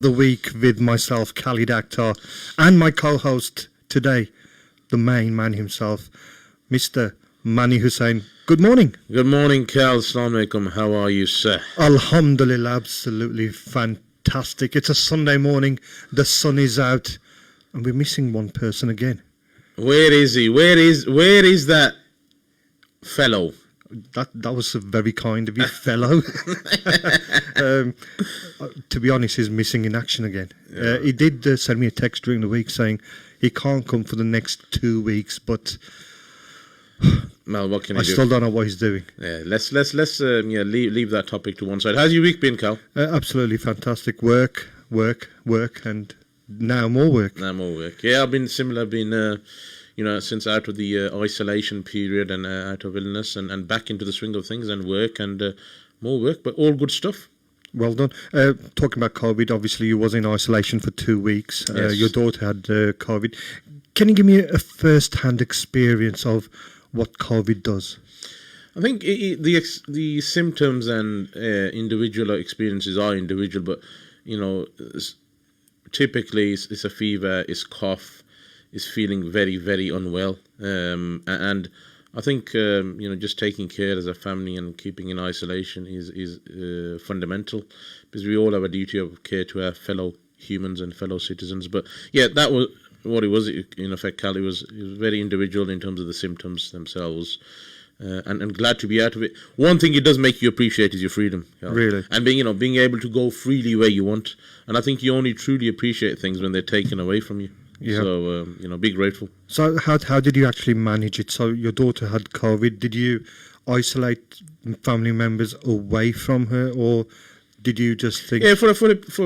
The week with myself, Khalid Akhtar, and my co-host today, the main man himself, Mr. Mani Hussain. Good morning. Good morning, Cal. Assalamu alaikum. How are you, sir? Alhamdulillah, absolutely fantastic. It's a Sunday morning, the sun is out, and we're missing one person again. Where is he? Where is that fellow? That was very kind of you, fellow. To be honest, he's missing in action again. Yeah. He did send me a text during the week saying he can't come for the next 2 weeks, but Well, what can I do? still don't know what he's doing. Yeah, let's leave that topic to one side. How's your week been, Cal? Absolutely fantastic. Work, and now more work. Yeah, I've been similar. I've been since out of the isolation period and out of illness and back into the swing of things and work and more work, but all good stuff. Well done. Talking about COVID, obviously you was in isolation for 2 weeks. Yes. Your daughter had COVID. Can you give me a first-hand experience of what COVID does? I think the symptoms and individual experiences are individual, but typically it's a fever, it's cough, is feeling very, very unwell, and I think just taking care as a family and keeping in isolation is fundamental, because we all have a duty of care to our fellow humans and fellow citizens. But yeah, that was what it was. In effect, Cal, it was very individual in terms of the symptoms themselves. And glad to be out of it. One thing it does make you appreciate is your freedom. Really? And being able to go freely where you want. And I think you only truly appreciate things when they're taken away from you. Yeah. So, be grateful. So how did you actually manage it? So your daughter had COVID. Did you isolate family members away from her, or did you just think... Yeah, for a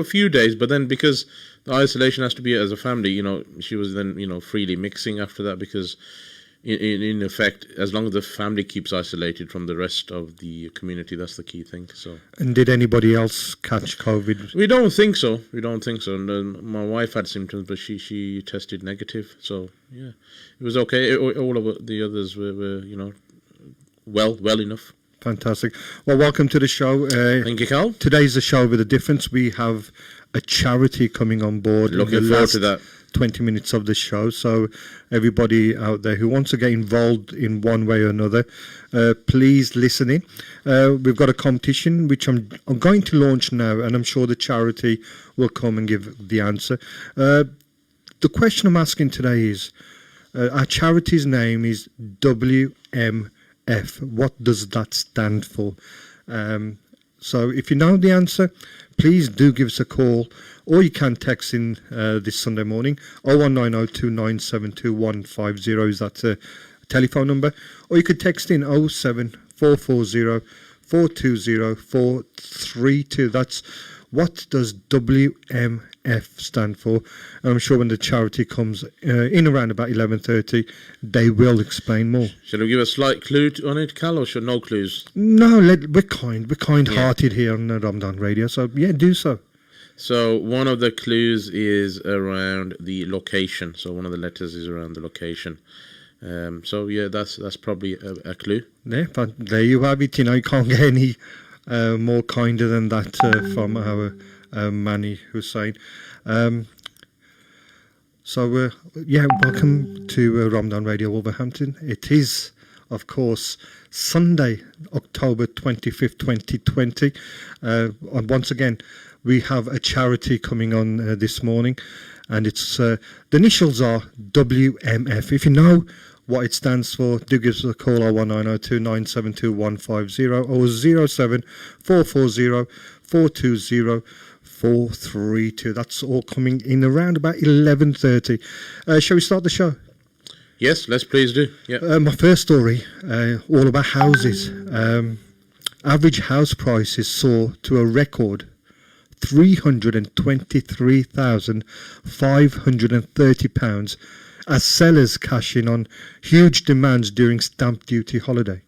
few days, but then because the isolation has to be as a family, she was then, freely mixing after that, because in effect, as long as the family keeps isolated from the rest of the community, that's the key thing. So. And did anybody else catch COVID? We don't think so. And, my wife had symptoms, but she tested negative. So yeah, it was okay. All of the others were well enough. Fantastic. Well, welcome to the show. Thank you, Cal. Today's a show with a difference. We have a charity coming on board. Looking forward to that. 20 minutes of the show. So everybody out there who wants to get involved in one way or another, please listen in. We've got a competition which I'm going to launch now, and I'm sure the charity will come and give the answer. The question I'm asking today is, our charity's name is WMF. What does that stand for? So if you know the answer, please do give us a call, or you can text in this Sunday morning. 01902972150 is that telephone number, or you could text in 07440 420 432. That's what does WMF stand for? And I'm sure when the charity comes in around about 11:30, they will explain more. Shall we give a slight clue on it, Cal, or should no clues? No, we're kind-hearted here on Ramadan Radio, so yeah, do so. So one of the clues is around the location. So one of the letters is around the location. So yeah, that's probably a clue. Yeah, but there you have it. You can't get any more kinder than that from our Mani Hussain. Welcome to Ramadan Radio Wolverhampton. It is, of course, Sunday, October 25th, 2020. And once again, we have a charity coming on this morning, and it's the initials are WMF. If you know what it stands for, do give us a call 01902972150 or 07440 420 432. That's all coming in around about 11:30. Shall we start the show? Yes, let's please do. Yeah. My first story, all about houses. Average house prices soar to a record £323,530 as sellers cash in on huge demands during stamp duty holiday.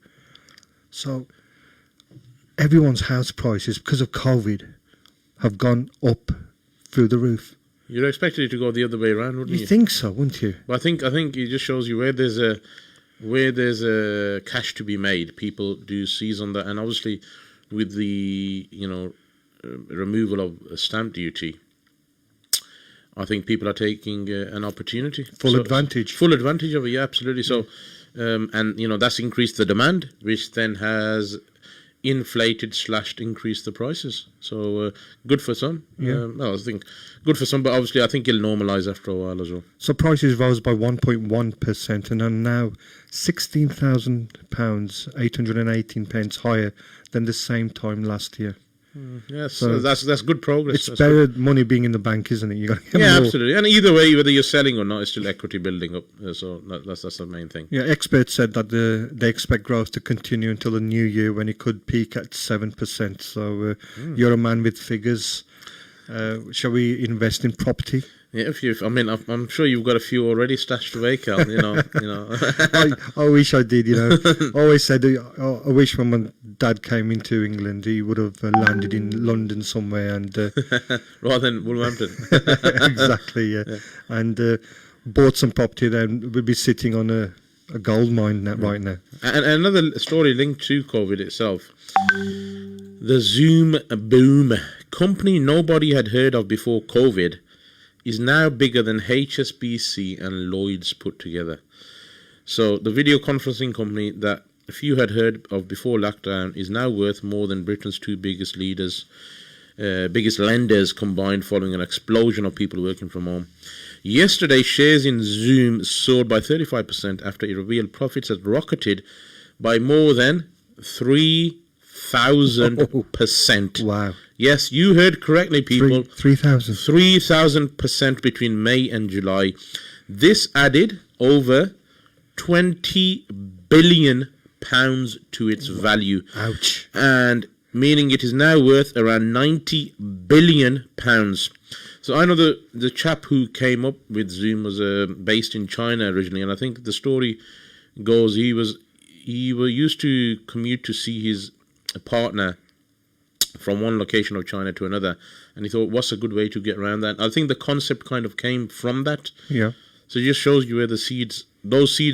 So everyone's house prices, because of COVID, have gone up through the roof. You'd expect it to go the other way around, wouldn't you? You think so, wouldn't you? Well, I think it just shows you where there's a cash to be made, people do seize on that, and obviously with the removal of stamp duty, I think people are taking an opportunity. Full advantage. Full advantage of it, yeah, absolutely. So, and, that's increased the demand, which then has inflated / increased the prices. So good for some. Yeah. I think good for some, but obviously I think it'll normalise after a while as well. So prices rose by 1.1% and are now £16,000, 818 pence higher than the same time last year. Yes, So that's good progress. It's That's better money being in the bank, isn't it? You got to get yeah, more. absolutely. And either way, whether you're selling or not, it's still equity building up. So that's the main thing. Yeah, experts said that they expect growth to continue until the new year when it could peak at 7%. So you're a man with figures. Shall we invest in property? Yeah, I'm sure you've got a few already stashed away, Cal. I wish I did. I always said I wish when my dad came into England, he would have landed in London somewhere and rather than Wolverhampton. Exactly, yeah. And bought some property. Then we'd be sitting on a gold mine right now. And another story linked to COVID itself. The Zoom boom, company nobody had heard of before COVID, is now bigger than HSBC and Lloyd's put together. So the video conferencing company that a few had heard of before lockdown is now worth more than Britain's two biggest lenders combined, following an explosion of people working from home. Yesterday, shares in Zoom soared by 35% after it revealed profits had rocketed by more than 3,000%. Wow. Yes, you heard correctly, people. 3,000. 3,000% between May and July. This added over £20 billion to its value. Ouch. And meaning it is now worth around £90 billion. So I know the chap who came up with Zoom was based in China originally, and I think the story goes he used to commute to see his partner from one location of China to another, and he thought, what's a good way to get around that? I think the concept kind of came from that. Yeah. So it just shows you where those seeds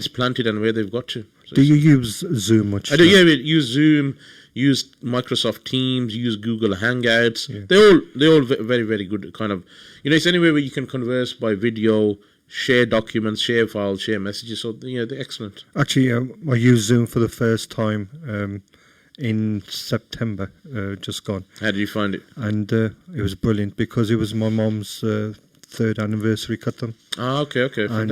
planted and where they've got to. So do you use Zoom much? I do, yeah. We use Zoom, use Microsoft Teams, use Google Hangouts. Yeah. They're all very, very good kind of, it's anywhere where you can converse by video, share documents, share files, share messages. So, they're excellent. Actually, I used Zoom for the first time in September, just gone. How did you find it? And it was brilliant because it was my mom's third anniversary khatam. Ah, okay. And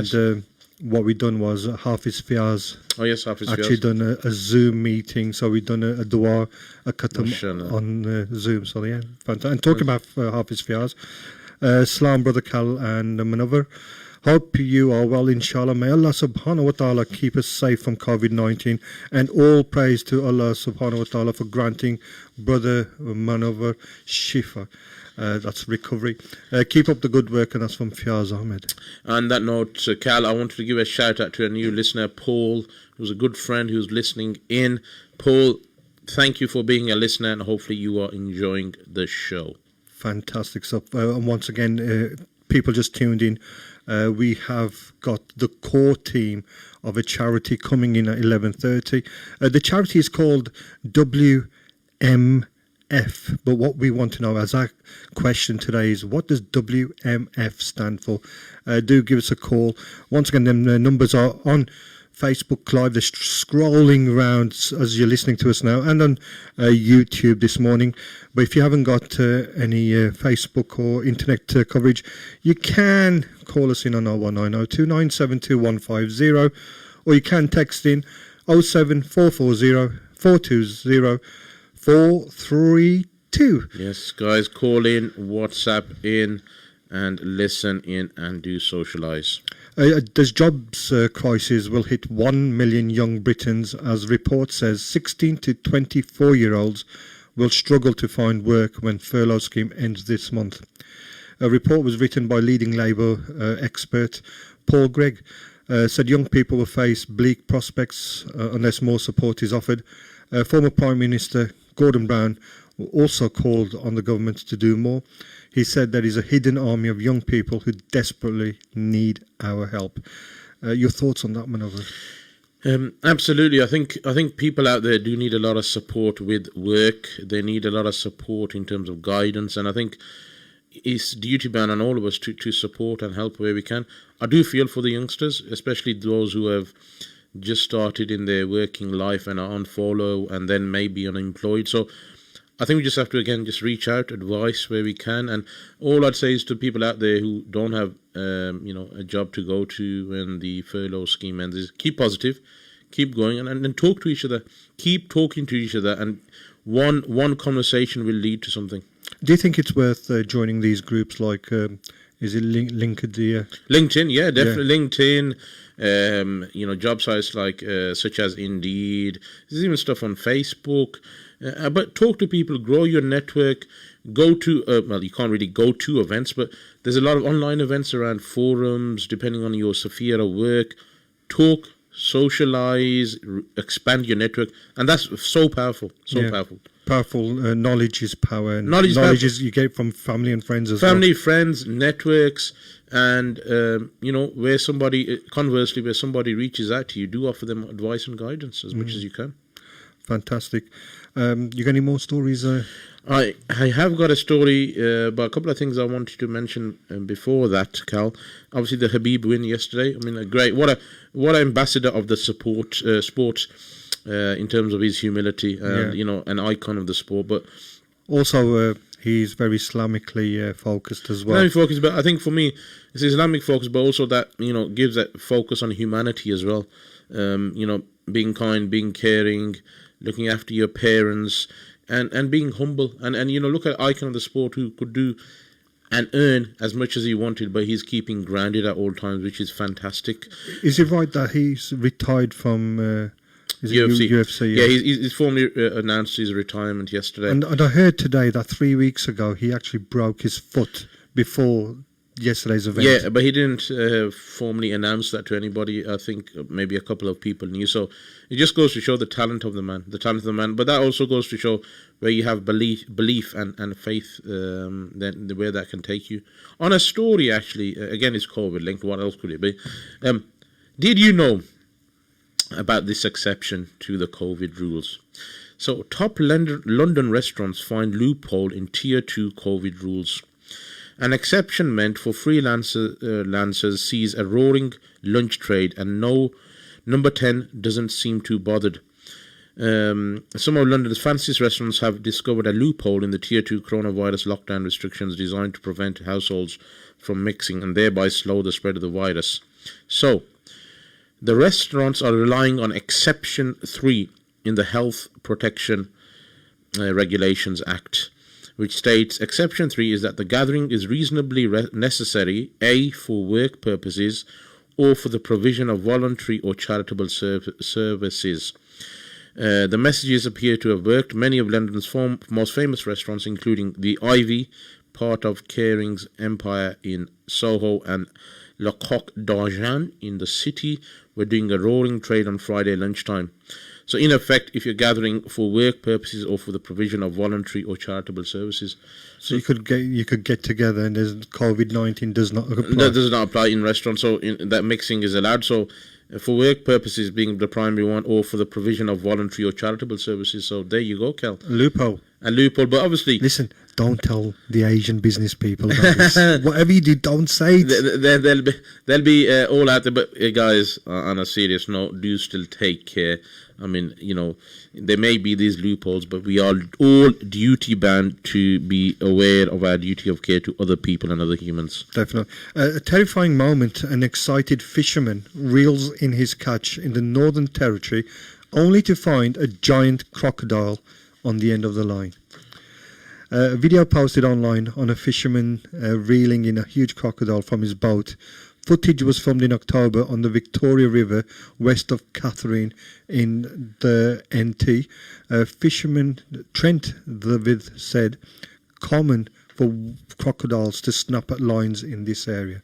what we done was Hafiz Fiaz. Oh yes, Hafiz Fiaz. Actually done a Zoom meeting, so we done a dua, a khatam on Zoom. So yeah, fantastic. And talking about Hafiz Fiaz, Salam brother Kal and Manover. Hope you are well, inshallah. May Allah subhanahu wa ta'ala keep us safe from COVID-19, and all praise to Allah subhanahu wa ta'ala for granting brother Manover Shifa. That's recovery. Keep up the good work, and that's from Fiaz Ahmed. On that note, Cal, I wanted to give a shout out to a new listener, Paul, who's a good friend who's listening in. Paul, thank you for being a listener, and hopefully you are enjoying the show. Fantastic stuff. And once again, people just tuned in. We have got the core team of a charity coming in at 11:30. The charity is called WMF, but what we want to know as our question today is, what does WMF stand for? Do give us a call. Once again, the numbers are on Facebook Live. They're scrolling around as you're listening to us now, and on YouTube this morning. But if you haven't got any Facebook or internet coverage, you can call us in on 01902 972 150, or you can text in 07440 420 432. Yes, guys, call in, WhatsApp in, and listen in, and do socialise. This jobs crisis will hit 1 million young Britons, as report says 16 to 24-year-olds will struggle to find work when furlough scheme ends this month. A report was written by leading Labour expert Paul Gregg. Said young people will face bleak prospects unless more support is offered. Former Prime Minister Gordon Brown also called on the government to do more. He said there is a hidden army of young people who desperately need our help. Your thoughts on that, Manover? Absolutely. I think people out there do need a lot of support with work. They need a lot of support in terms of guidance, and I think it's duty bound on all of us to support and help where we can. I do feel for the youngsters, especially those who have just started in their working life and are on furlough and then maybe unemployed. So I think we just have to, again, just reach out, advice where we can. And all I'd say is to people out there who don't have, a job to go to when the furlough scheme ends, is keep positive, keep going, and talk to each other. Keep talking to each other, and one conversation will lead to something. Do you think it's worth joining these groups like, is it LinkedIn? LinkedIn, yeah, definitely. Yeah. LinkedIn, job sites like such as Indeed. There's even stuff on Facebook. But talk to people, grow your network. Go to, you can't really go to events, but there's a lot of online events around forums, depending on your sphere of work. Talk, socialize, expand your network, and that's so powerful. Powerful. Knowledge is power. And knowledge is you get from family and friends as well. Family, friends, networks, and where somebody reaches out to you, do offer them advice and guidance as much as you can. Fantastic. You got any more stories? I have got a story, but a couple of things I wanted to mention before that, Cal. Obviously, the Habib win yesterday. I mean, great. What an ambassador of the sport in terms of his humility, and an icon of the sport. But also, he's very Islamically focused as well. Islamic focus, but I think for me, it's Islamic focus, but also that gives that focus on humanity as well. Being kind, being caring, looking after your parents. And being humble, and look at icon of the sport who could do and earn as much as he wanted, but he's keeping grounded at all times, which is fantastic. Is it right that he's retired from UFC? Yeah, he's formally announced his retirement yesterday. And I heard today that 3 weeks ago he actually broke his foot before yesterday's event. Yeah, but he didn't formally announce that to anybody. I think maybe a couple of people knew. So it just goes to show the talent of the man. But that also goes to show where you have belief and faith, then where that can take you. On a story, actually, again, it's COVID linked. What else could it be? Did you know about this exception to the COVID rules? So top London restaurants find loophole in Tier 2 COVID rules. An exception meant for freelancers sees a roaring lunch trade, and number 10 doesn't seem too bothered. Some of London's fanciest restaurants have discovered a loophole in the Tier 2 coronavirus lockdown restrictions designed to prevent households from mixing and thereby slow the spread of the virus. So, the restaurants are relying on Exception 3 in the Health Protection Regulations Act, which states Exception 3 is that the gathering is reasonably necessary, A, for work purposes, or for the provision of voluntary or charitable services. The messages appear to have worked. Many of London's most famous restaurants, including the Ivy, part of Kering's empire in Soho, and Le Coq d'Argent in the city, were doing a roaring trade on Friday lunchtime. So in effect, if you're gathering for work purposes or for the provision of voluntary or charitable services, so you could get together, and COVID-19 does not apply. That does not apply in restaurants. So that mixing is allowed. So for work purposes being the primary one, or for the provision of voluntary or charitable services. So there you go, Kel. A loophole, but obviously, listen. Don't tell the Asian business people about this. Whatever you do, don't say it. They'll be all out there. But guys, on a serious note, do still take care. I mean, there may be these loopholes, but we are all duty bound to be aware of our duty of care to other people and other humans. Definitely. A terrifying moment, an excited fisherman reels in his catch in the Northern Territory, only to find a giant crocodile on the end of the line. A video posted online on a fisherman reeling in a huge crocodile from his boat. Footage was filmed in October on the Victoria River west of Catherine in the NT. Fisherman Trent David said, common for crocodiles to snap at lines in this area.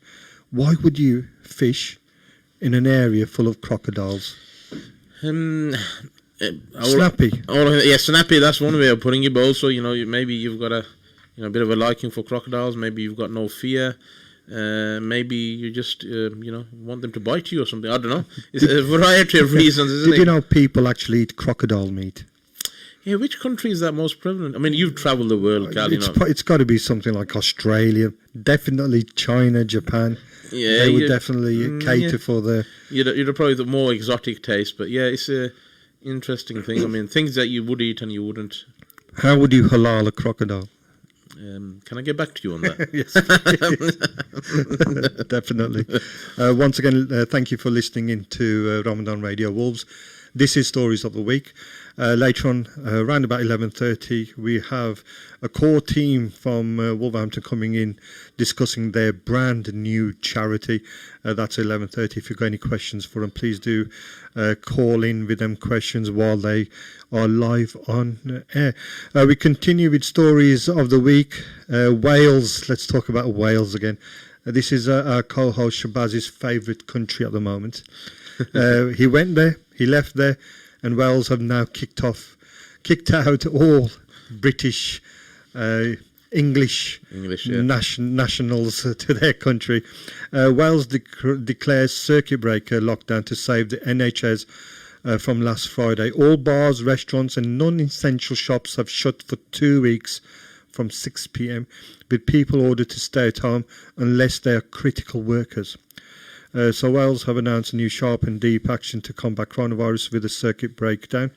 Why would you fish in an area full of crocodiles? Snappy. Snappy. That's one way of putting it. But also, maybe you've got a bit of a liking for crocodiles. Maybe you've got no fear. Maybe you just want them to bite you or something. I don't know. It's a variety of reasons, isn't it? Did you know people actually eat crocodile meat? Yeah, which country is that most prevalent? I mean, you've travelled the world, Cal. It's got to be something like Australia, definitely China, Japan. Yeah, they would definitely cater for the. You'd probably the more exotic taste, but yeah, it's a interesting thing. I mean, things that you would eat and you wouldn't. How would you halal a crocodile? Can I get back to you on that? Yes, definitely. Once again, thank you for listening in to Ramadan Radio Wolves. This is Stories of the Week. Later on, around about 11:30, we have a core team from Wolverhampton coming in discussing their brand new charity. That's 11:30. If you've got any questions for them, please do call in with them questions while they are live on air. We continue with Stories of the Week. Wales. Let's talk about Wales again. This is our co-host Shabaz's favourite country at the moment. He went there, he left there, and Wales have now kicked out all British, English nationals to their country. Wales declares circuit breaker lockdown to save the NHS from last Friday. All bars, restaurants and non-essential shops have shut for 2 weeks from 6 p.m, with people ordered to stay at home unless they are critical workers. So Wales have announced a new sharp and deep action to combat coronavirus with a circuit breakdown.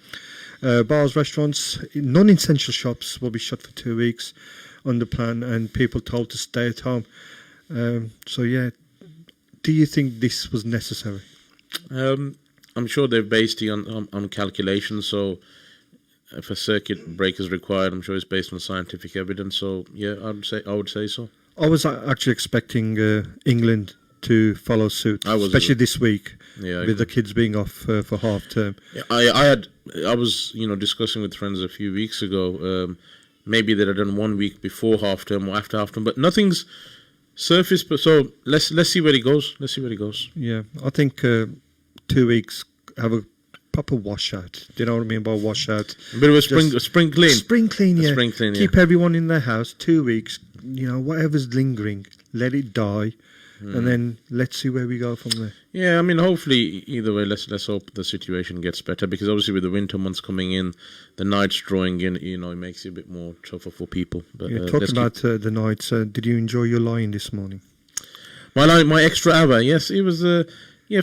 Bars, restaurants, non-essential shops will be shut for 2 weeks under plan, and people told to stay at home. So yeah, do you think this was necessary? I'm sure they're based on calculations. So if a circuit break is required, I'm sure it's based on scientific evidence. So yeah, I would say so. I was actually expecting England to follow suit, especially this week, with the kids being off for half term. Yeah, I was discussing with friends a few weeks ago. Maybe they'd have done 1 week before half term or after half term, but nothing's surfaced. But so let's see where it goes. Yeah, I think 2 weeks have a proper washout. Do you know what I mean by washout? A bit of a spring clean. Spring clean, yeah. Spring clean, Keep everyone in their house. 2 weeks. Whatever's lingering, let it die. And then let's see where we go from there. Yeah, I mean, hopefully, either way, let's hope the situation gets better, because obviously with the winter months coming in, the nights drawing in, it makes it a bit more tougher for people. But talking about the nights, did you enjoy your lying this morning? My extra hour, yes, it was.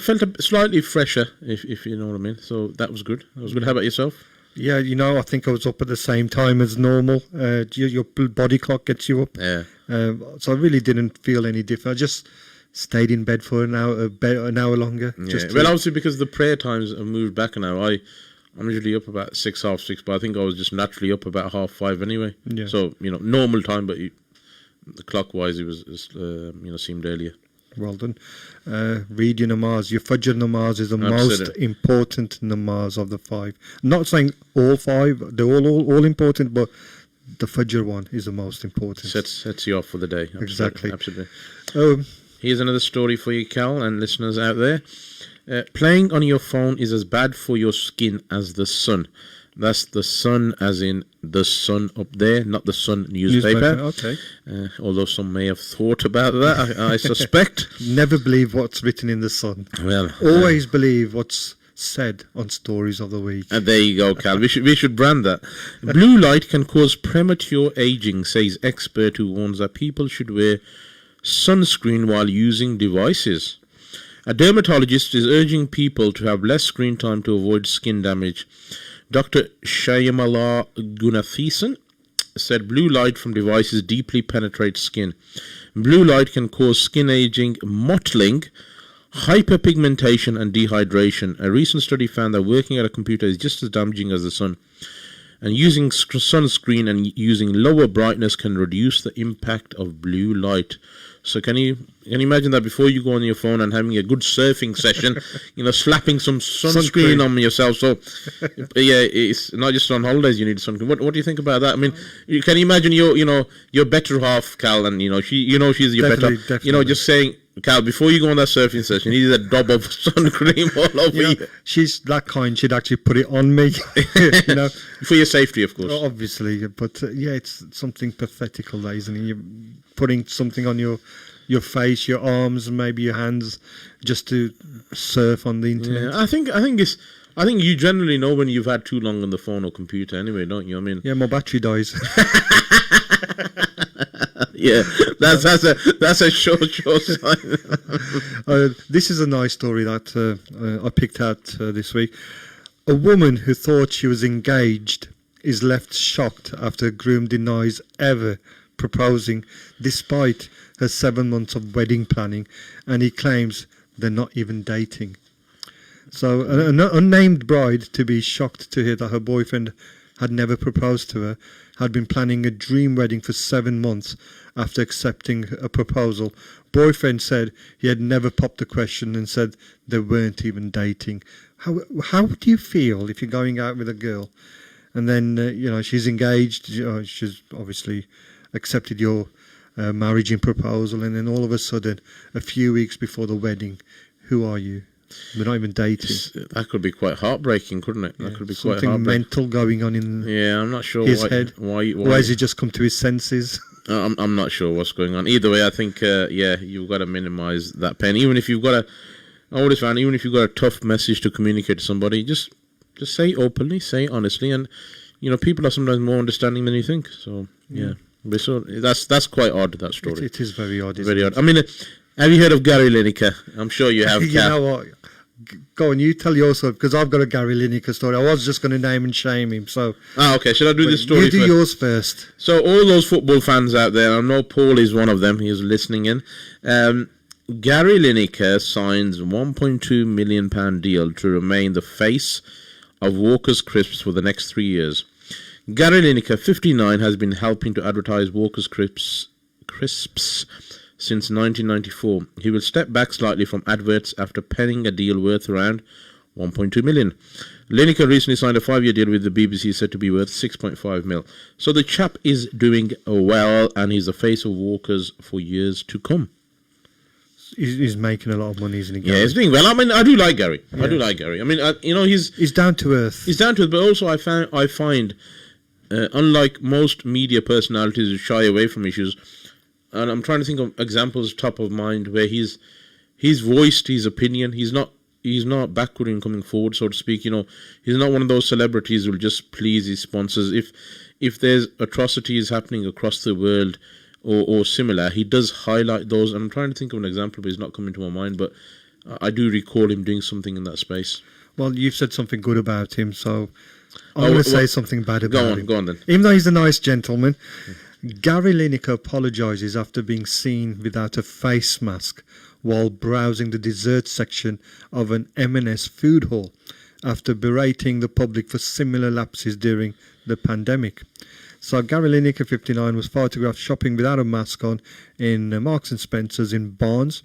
Felt slightly fresher, if you know what I mean. So that was good. How about yourself? Yeah, I think I was up at the same time as normal. Your body clock gets you up. Yeah. So I really didn't feel any different. I just stayed in bed for an hour longer. Yeah. Well, obviously because the prayer times have moved back now. I'm usually up about 6, half 6, but I think I was just naturally up about 5:30 anyway. Yeah. So normal time, but clockwise it was seemed earlier. Well done. Read your namaz. Your Fajr namaz is the most important namaz of the 5. I'm not saying all 5, they're all important, but the Fajr one is the most important. Sets you off for the day. Exactly. Absolutely. Here's another story for you, Cal, and listeners out there. Playing on your phone is as bad for your skin as the sun. That's the sun as in the sun up there, not the Sun newspaper. Okay. Although some may have thought about that, I suspect. Never believe what's written in the Sun. Well, always believe what's said on Stories of the Week. And there you go, Cal. We should brand that. Blue light can cause premature aging, says expert who warns that people should wear sunscreen while using devices. A dermatologist is urging people to have less screen time to avoid skin damage. Dr. Shyamala Gunathisan said blue light from devices deeply penetrates skin. Blue light can cause skin aging, mottling, hyperpigmentation and dehydration. A recent study found that working at a computer is just as damaging as the sun. And using sunscreen and using lower brightness can reduce the impact of blue light. So can you imagine that before you go on your phone and having a good surfing session, slapping some sunscreen on yourself. So yeah, it's not just on holidays you need sunscreen. What do you think about that? I mean, can you imagine your better half, Cal, and she's your better, just saying, Cal, before you go on that surfing session, you need a dab of sun cream all over you. She's that kind. She'd actually put it on me, for your safety, of course. Obviously, but it's something pathetical, that isn't it? You're putting something on your face, your arms, and maybe your hands, just to surf on the internet. Yeah, I think I think you generally know when you've had too long on the phone or computer anyway, don't you? I mean, Yeah, my battery dies. yeah, that's a short sign. This is a nice story that I picked out this week. A woman who thought she was engaged is left shocked after a groom denies ever proposing despite her 7 months of wedding planning, and he claims they're not even dating. So an unnamed bride to be shocked to hear that her boyfriend had never proposed to her, had been planning a dream wedding for 7 months after accepting a proposal. Boyfriend said he had never popped the question and said they weren't even dating. How would you feel if you're going out with a girl and then she's engaged, she's obviously accepted your marriage and proposal, and then all of a sudden, a few weeks before the wedding, who are you? We're not even dating. That could be quite heartbreaking, couldn't it? That could be quite something heartbreaking. mental going on in I'm not sure his head. Why has he just come to his senses? I'm not sure what's going on. Either way, I think you've got to minimise that pain. Even if you've got even if you've got a tough message to communicate to somebody, just say it openly, say it honestly, and people are sometimes more understanding than you think. So but so that's quite odd, that story. It is very odd. Very odd. I mean, have you heard of Gary Lineker? I'm sure you have. You know what? Go on, you tell yours, because I've got a Gary Lineker story. I was just going to name and shame him. So okay. Should I do this story? You do yours first. So all those football fans out there, I know Paul is one of them. He is listening in. Gary Lineker signs £1.2 million deal to remain the face of Walker's Crisps for the next 3 years. Gary Lineker, 59, has been helping to advertise Walker's Crisps since 1994. He will step back slightly from adverts after penning a deal worth around 1.2 million. Lineker recently signed a 5-year deal with the BBC, said to be worth 6.5 mil. So the chap is doing well, and he's the face of Walker's for years to come. He's making a lot of money, isn't he, Gary? Gary? Yeah, he's doing well. I mean, I do like Gary. Yeah. I do like Gary. I mean, he's down to earth. He's down to earth, but also I find unlike most media personalities who shy away from issues, and I'm trying to think of examples top of mind where he's voiced his opinion. He's not backward in coming forward, so to speak. He's not one of those celebrities who will just please his sponsors. If there's atrocities happening across the world or similar, he does highlight those. And I'm trying to think of an example, but it's not coming to my mind. But I do recall him doing something in that space. Well, you've said something good about him, so I'm going to say something bad about him. Go on then. Even though he's a nice gentleman, Gary Lineker apologises after being seen without a face mask while browsing the dessert section of an M&S food hall after berating the public for similar lapses during the pandemic. So Gary Lineker, 59, was photographed shopping without a mask on in Marks and Spencer's in Barnes.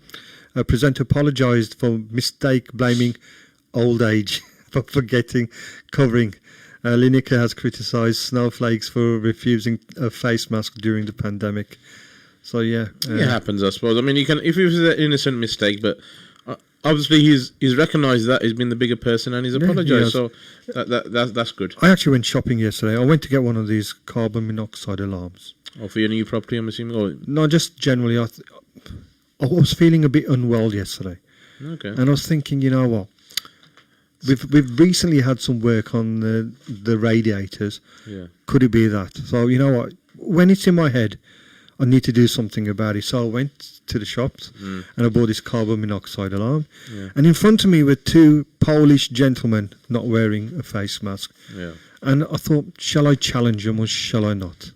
A presenter apologised for blaming old age for forgetting covering. Lineker has criticised snowflakes for refusing a face mask during the pandemic. So yeah, it happens, I suppose. I mean, if it was an innocent mistake, but obviously he's recognised that he's been the bigger person and he's apologised. So that's good. I actually went shopping yesterday. I went to get one of these carbon monoxide alarms. Oh, for your new property, I'm assuming. Or no, just generally. I was feeling a bit unwell yesterday. Okay. And I was thinking, you know what? We've recently had some work on the radiators. Yeah. Could it be that? So you know what? When it's in my head, I need to do something about it. So I went to the shops and I bought this carbon monoxide alarm. Yeah. And in front of me were two Polish gentlemen not wearing a face mask. Yeah. And I thought, shall I challenge them or shall I not?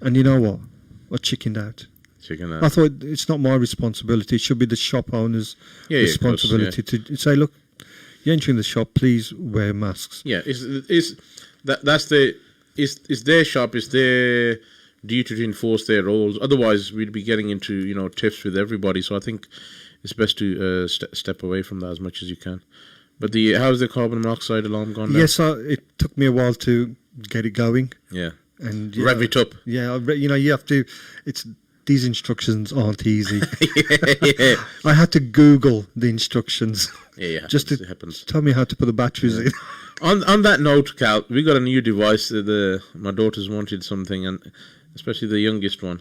And you know what? I chickened out. I thought it's not my responsibility. It should be the shop owner's responsibility to say, look, you're entering the shop, please wear masks. Yeah, it's their shop, it's their duty to enforce their roles. Otherwise, we'd be getting into tiffs with everybody. So I think it's best to step away from that as much as you can. But how's the carbon monoxide alarm gone down? Yes, it took me a while to get it going. Yeah, and rev it up. Yeah, you have to. These instructions aren't easy. yeah. I had to Google the instructions. Yeah, just to tell me how to put the batteries in. On that note, Cal, we got a new device. My daughters wanted something, and especially the youngest one.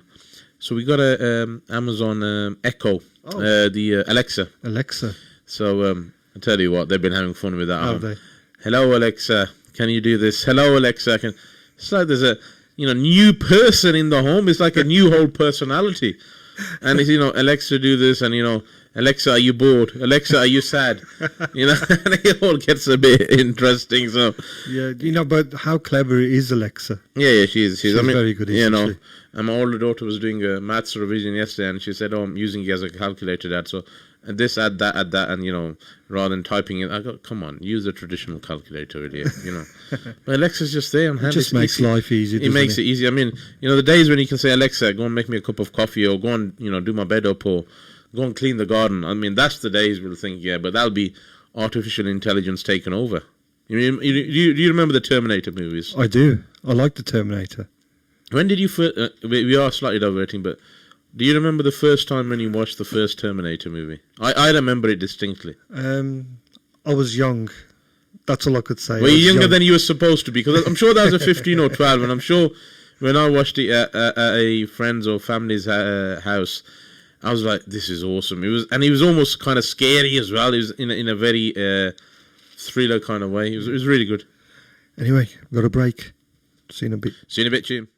So we got a Amazon Echo, the Alexa. Alexa. So I tell you what, they've been having fun with that. Have they? Hello Alexa, can you do this? Hello Alexa, can. It's like there's a new person in the home. It's like a new whole personality, and it's Alexa do this, and Alexa, are you bored? Alexa, are you sad? And it all gets a bit interesting. So yeah, but how clever is Alexa? Yeah, she's very good. Isn't she? And my older daughter was doing a maths revision yesterday, and she said, "Oh, I'm using it as a calculator, Dad. So this, add that, and rather than typing it, I go, come on, use a traditional calculator, idiot. But Alexa's just there on hand. It just makes life easy. It makes it easy. I mean, the days when you can say, Alexa, go and make me a cup of coffee, or go and do my bed up, or go and clean the garden. I mean, that's the days we'll think, yeah, but that'll be artificial intelligence taken over. Do you remember the Terminator movies? I do. I like the Terminator. When did you first... we are slightly diverting, but do you remember the first time when you watched the first Terminator movie? I remember it distinctly. I was young. That's all I could say. Were you younger than you were supposed to be? Because I'm sure that was a 15 or 12, and I'm sure when I watched it at a friend's or family's house, I was like, this is awesome. It was almost kind of scary as well. It was in a very thriller kind of way. It was really good. Anyway, got a break. See you in a bit. See you in a bit, Jim.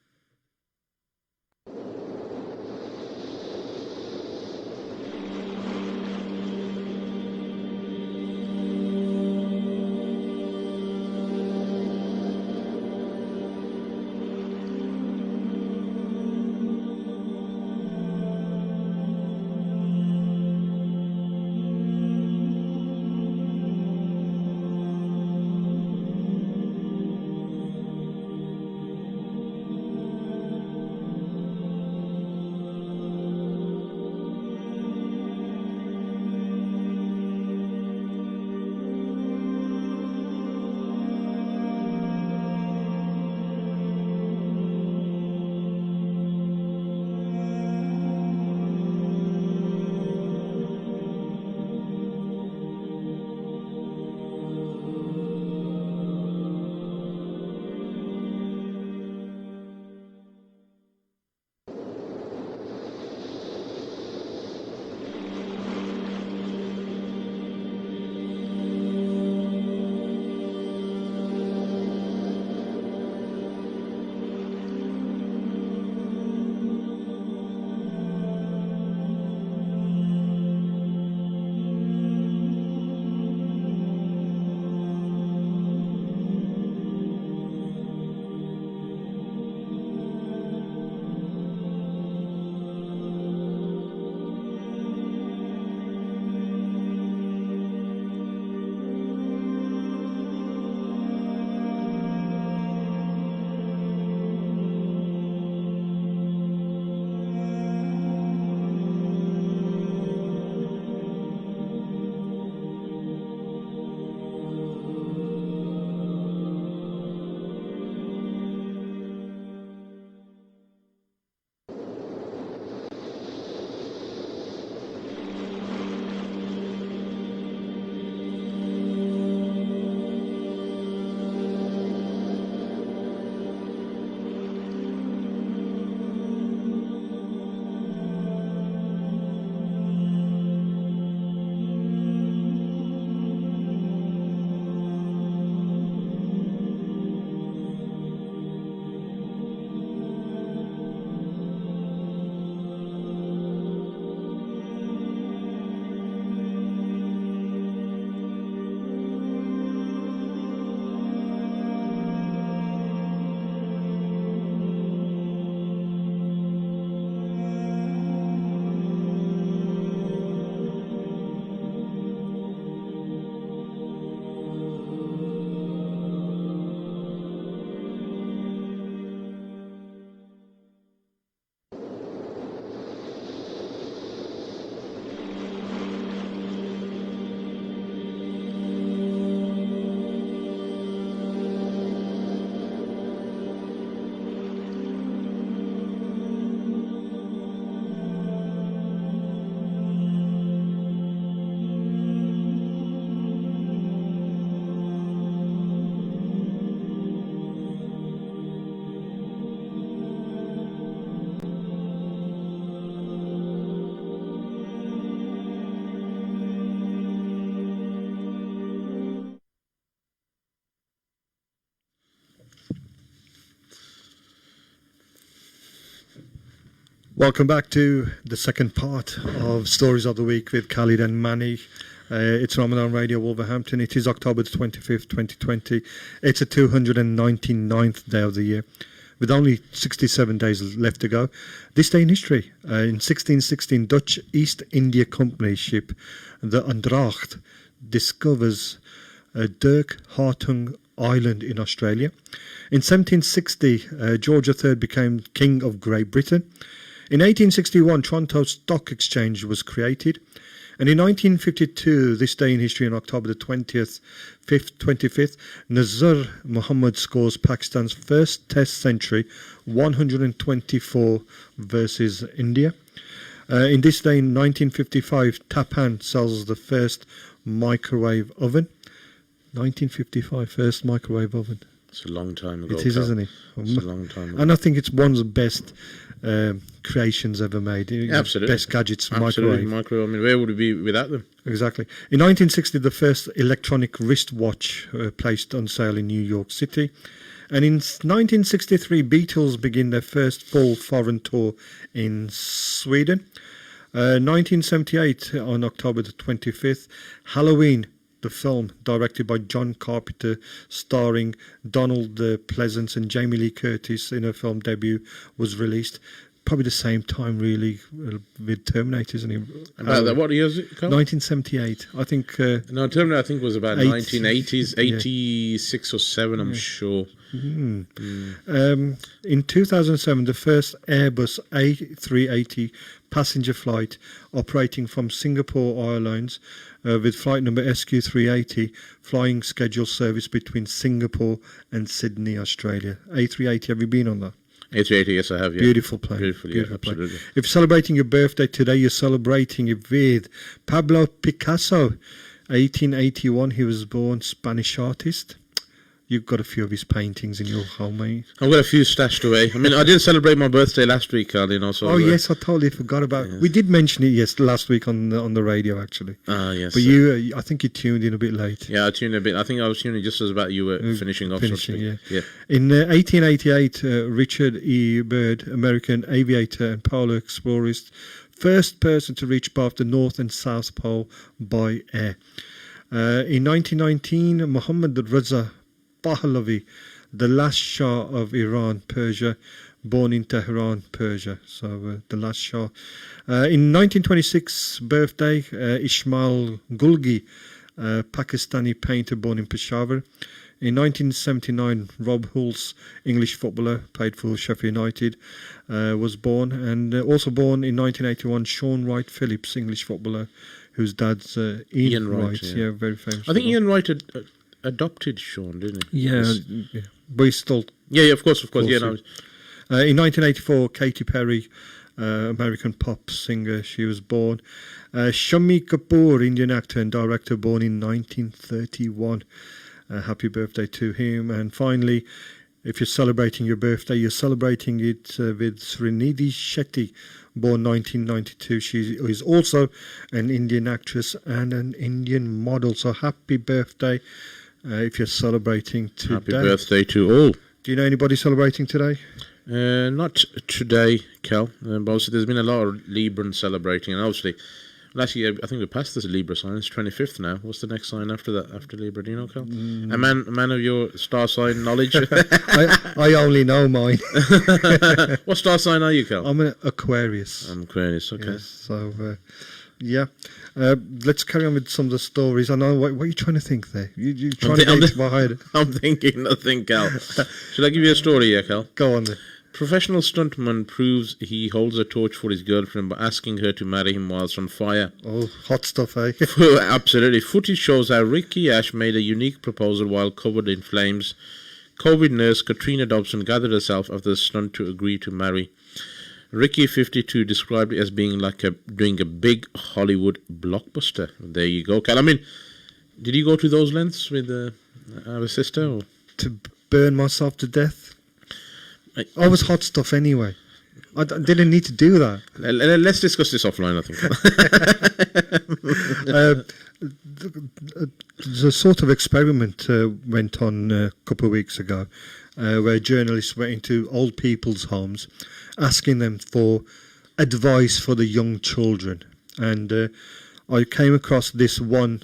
Welcome back to the second part of Stories of the Week with Khalid and Mani. It's Ramadan Radio Wolverhampton. It is October the 25th, 2020. It's the 299th day of the year, with only 67 days left to go. This day in history, in 1616, Dutch East India Company ship, the Andracht, discovers Dirk Hartung Island in Australia. In 1760, George III became King of Great Britain. In 1861, Toronto Stock Exchange was created. And in 1952, this day in history, on October the 25th, Nazir Muhammad scores Pakistan's first Test century, 124 versus India. In this day in 1955, Tapan sells the first microwave oven. 1955, first microwave oven. It's a long time ago. It is, isn't it? It's a long time ago. And I think it's one of the best creations ever made. Absolutely. Best gadgets, Absolutely. microwave. I mean, where would we be without them? Exactly. In 1960, the first electronic wristwatch placed on sale in New York City. And in 1963, Beatles begin their first full foreign tour in Sweden. 1978, on October the 25th, Halloween, the film, directed by John Carpenter, starring Donald Pleasance and Jamie Lee Curtis in her film debut, was released. Probably the same time, really, with Terminator, isn't it? About that, what year is it, Carl? 1978. I think... No, Terminator, I think, was about 1980s, 86 or 7, I'm sure. In 2007, the first Airbus A380 passenger flight operating from Singapore Airlines with flight number SQ380, flying scheduled service between Singapore and Sydney, Australia. A380, have you been on that? A380, yes, I have, yeah. Beautiful plane. Beautiful, yeah, absolutely. If you're celebrating your birthday today, you're celebrating it with Pablo Picasso. 1881, he was born, Spanish artist. You've got a few of his paintings in your home, mate. I've got a few stashed away. I mean, I didn't celebrate my birthday last week, Carl, you know. So oh, yes, I totally forgot about it. We did mention it last week on the radio, actually. Ah, yes. But you, I think you tuned in a bit late. Yeah, I tuned in a bit. I think I was tuning just as about you were finishing off. Yeah. Yeah. In 1888, Richard E. Byrd, American aviator and polar explorist, first person to reach both the North and South Pole by air. In 1919, Muhammad Reza Pahlavi, the last Shah of Iran, Persia, born in Tehran, Persia. So the last Shah. In 1926 birthday, Ismail Gulgi, Pakistani painter born in Peshawar. In 1979, Rob Hulse, English footballer, played for Sheffield United, was born. And also born in 1981, Sean Wright Phillips, English footballer, whose dad's Ian Wright. Yeah, very famous. I think Ian Wright adopted Sean, didn't he? Yeah, but he's still... Yeah, of course. Yeah, no. In 1984, Katy Perry, American pop singer, she was born. Shami Kapoor, Indian actor and director, born in 1931. Happy birthday to him. And finally, if you're celebrating your birthday, you're celebrating it with Srinidhi Shetty, born 1992. She is also an Indian actress and an Indian model. So happy birthday if you're celebrating today. Happy birthday to all. Do you know anybody celebrating today? Not today, Cal. But obviously there's been a lot of Libran celebrating, and obviously, well, actually, I think we passed this Libra sign. It's 25th now. What's the next sign after that? After Libra, do you know, Cal? A man of your star sign knowledge. I only know mine. What star sign are you, Cal? I'm an Aquarius. I'm Aquarius. Okay. Yes, so yeah. Let's carry on with some of the stories. I know what are you trying to think there? You're trying to get into my head. I'm thinking nothing, Cal. Should I give you a story here, Cal? Go on then. Professional stuntman proves he holds a torch for his girlfriend by asking her to marry him whilst on fire. Oh, hot stuff, eh? Absolutely. Footage shows how Ricky Ash made a unique proposal while covered in flames. COVID nurse Katrina Dobson gathered herself after the stunt to agree to marry. Ricky, 52, described it as being like doing a big Hollywood blockbuster. There you go, Cal. I mean, did you go to those lengths with our sister? Or? To burn myself to death? I was hot stuff anyway. I didn't need to do that. Let's discuss this offline, I think. The sort of experiment went on a couple of weeks ago where journalists went into old people's homes asking them for advice for the young children. And I came across this one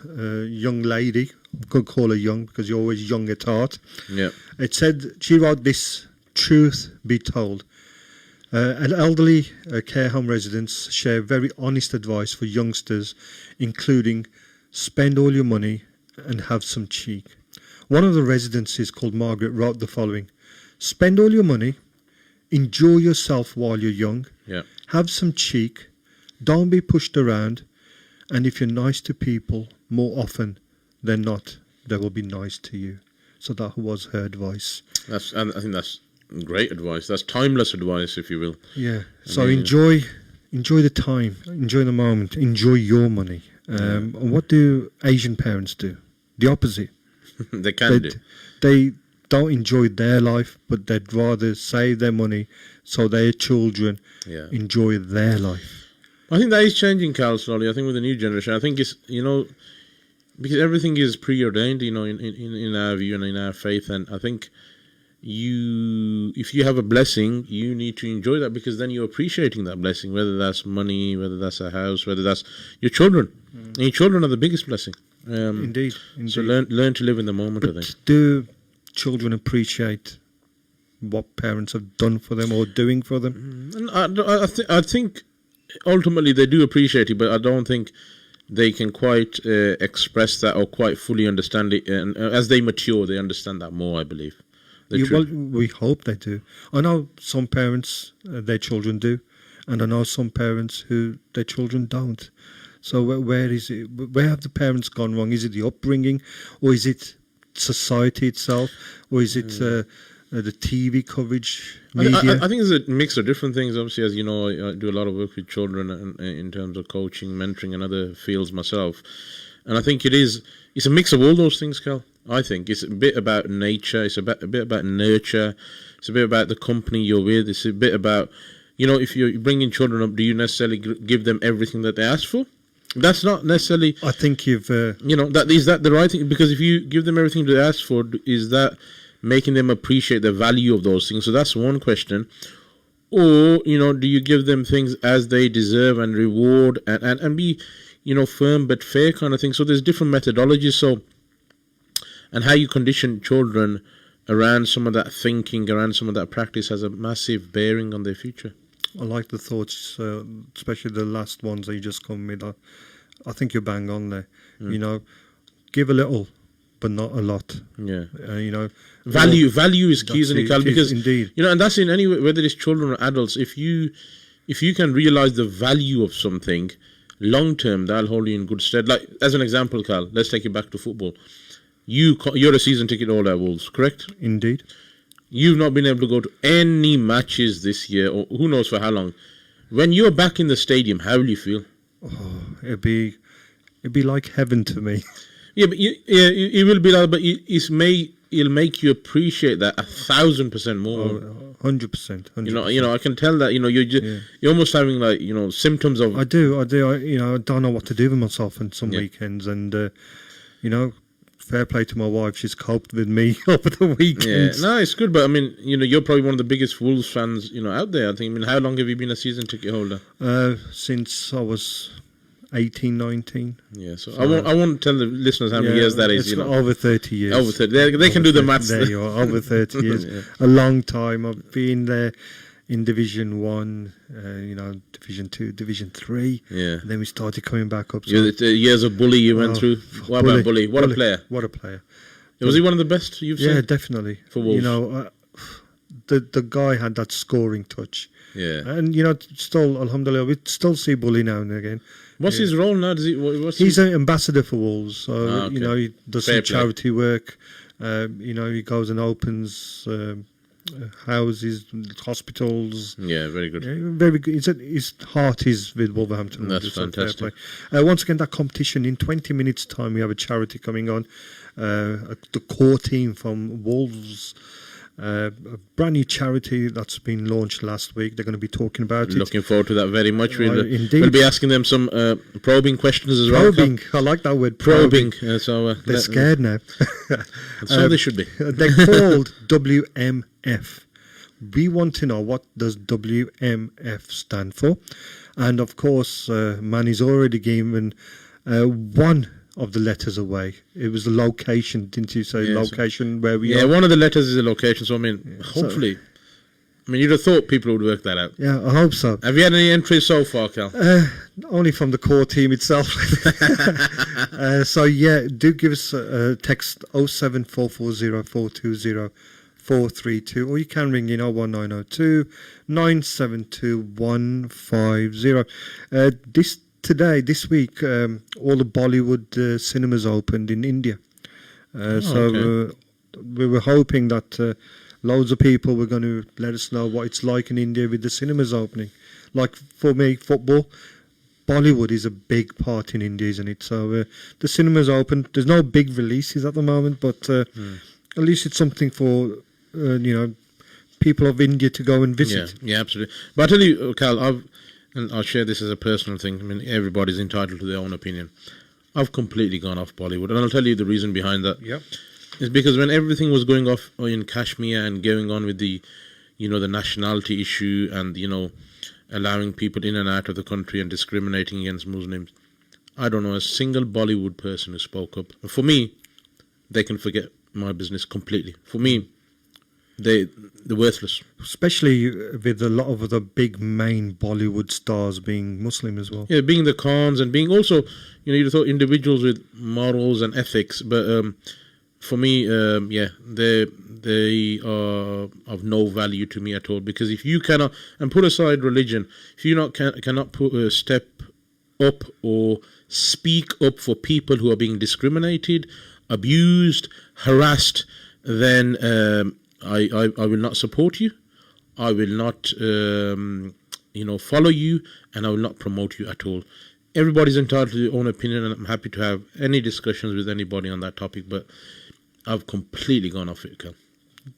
young lady. I could call her young because you're always young at heart. Yeah. It said, she wrote this: truth be told. An elderly care home residents share very honest advice for youngsters, including spend all your money and have some cheek. One of the residents, called Margaret, wrote the following: spend all your money, enjoy yourself while you're young, Yeah. have some cheek, don't be pushed around, and if you're nice to people, more often than not, they will be nice to you. So that was her advice. And I think that's great advice. That's timeless advice, if you will. Yeah. So enjoy the time, enjoy the moment, enjoy your money. And what do Asian parents do? The opposite. They can do. They don't enjoy their life, but they'd rather save their money so their children enjoy their life. I think that is changing, Cal, slowly. I think with the new generation, I think it's, because everything is preordained, in our view and in our faith. And I think if you have a blessing, you need to enjoy that, because then you're appreciating that blessing, whether that's money, whether that's a house, whether that's your children. And your children are the biggest blessing. Indeed. So learn to live in the moment, I think. Do children appreciate what parents have done for them or doing for them? And I think ultimately they do appreciate it, but I don't think they can quite express that or quite fully understand it. And as they mature, they understand that more, I believe. Well, we hope they do. I know some parents, their children do, and I know some parents who their children don't. So where is it? Where have the parents gone wrong? Is it the upbringing, or is it society itself, or is it the TV coverage, media? I think it's a mix of different things. Obviously, as you know, I do a lot of work with children in terms of coaching, mentoring, and other fields myself. And I think it's a mix of all those things, Cal. I think it's a bit about nature, it's a bit about nurture, it's a bit about the company you're with, it's a bit about, if you're bringing children up, do you necessarily give them everything that they ask for? That's not necessarily... I think you've... is that the right thing? Because if you give them everything they ask for, is that making them appreciate the value of those things? So that's one question. Or, do you give them things as they deserve and reward and be, firm but fair kind of thing? So there's different methodologies. So, and how you condition children around some of that thinking, around some of that practice has a massive bearing on their future. I like the thoughts, especially the last ones that you just come with. I think you're bang on there. Give a little, but not a lot. Yeah. Value is key, isn't it, Cal? Because indeed. And that's in any way, whether it's children or adults. If you can realize the value of something long term, that'll hold you in good stead. Like as an example, Cal, let's take it back to football. You're a season ticket holder at Wolves, correct? Indeed. You've not been able to go to any matches this year, or who knows for how long. When you're back in the stadium, how will you feel? Oh, it'd be like heaven to me. Yeah, but it will be like, but it'll make you appreciate that 1,000% more. 100%. I can tell that. You're almost having like symptoms of. I do. I don't know what to do with myself on some weekends, and fair play to my wife. She's coped with me over the weekends. Yeah, no, it's good. But I mean, you're probably one of the biggest Wolves fans, out there. I think. How long have you been a season ticket holder? Since I was 18, 19. Yeah. So I won't tell the listeners how many years that is. It's over 30 years. Over 30. They can do the maths. There you are. Over 30 years. A long time. I've been there in Division 1, Division 2, Division 3. Yeah. And then we started coming back up. So the years of Bully you went through. What about Bully? What a player. What a player. Was he one of the best you've seen? Yeah, definitely. For Wolves. The guy had that scoring touch. Yeah. And, still, alhamdulillah, we still see Bully now and again. What's his role now? He's an ambassador for Wolves. So, okay. He does some charity work. He goes and opens houses, hospitals. Yeah, very good. Yeah, very good. His heart is with Wolverhampton. That's fantastic. Once again, that competition, in 20 minutes' time, we have a charity coming on. The core team from Wolves. A brand new charity that's been launched last week. They're going to be talking about it. Looking forward to that very much. Indeed. We'll be asking them some probing questions as well. Probing. I like that word. Probing. They're scared now. So they should be. They're called WMF. we want to know, what does WMF stand for? And of course, Manny's already given one of the letters away. It was the location, didn't you say? Yes. Location where we are. Yeah, one of the letters is a location. So I mean, hopefully, I mean, you'd have thought people would work that out. Yeah, I hope so. Have you had any entries so far, Cal? Only from the core team itself. So yeah, do give us a text 07440420432, or you can ring in 01902 972 150. This week, all the Bollywood cinemas opened in India. Okay. We were hoping that loads of people were going to let us know what it's like in India with the cinemas opening. Like for me, football, Bollywood is a big part in India, isn't it? So the cinemas open. There's no big releases at the moment, but at least it's something for people of India to go and visit. Yeah, absolutely. But I tell you, Cal, and I'll share this as a personal thing. I mean, everybody's entitled to their own opinion. I've completely gone off Bollywood, and I'll tell you the reason behind that. Yep. It's because when everything was going off in Kashmir and going on with the, the nationality issue and, allowing people in and out of the country and discriminating against Muslims, I don't know a single Bollywood person who spoke up. For me, they can forget my business completely. For me, they're worthless. Especially with a lot of the big main Bollywood stars being Muslim as well. Yeah, being the Khans and being also, you'd have thought individuals with morals and ethics, but for me, they are of no value to me at all. Because if you cannot, and put aside religion, if you cannot step up or speak up for people who are being discriminated, abused, harassed, then I will not support you. I will not, follow you, and I will not promote you at all. Everybody's entitled to their own opinion, and I'm happy to have any discussions with anybody on that topic, but I've completely gone off it, Cal.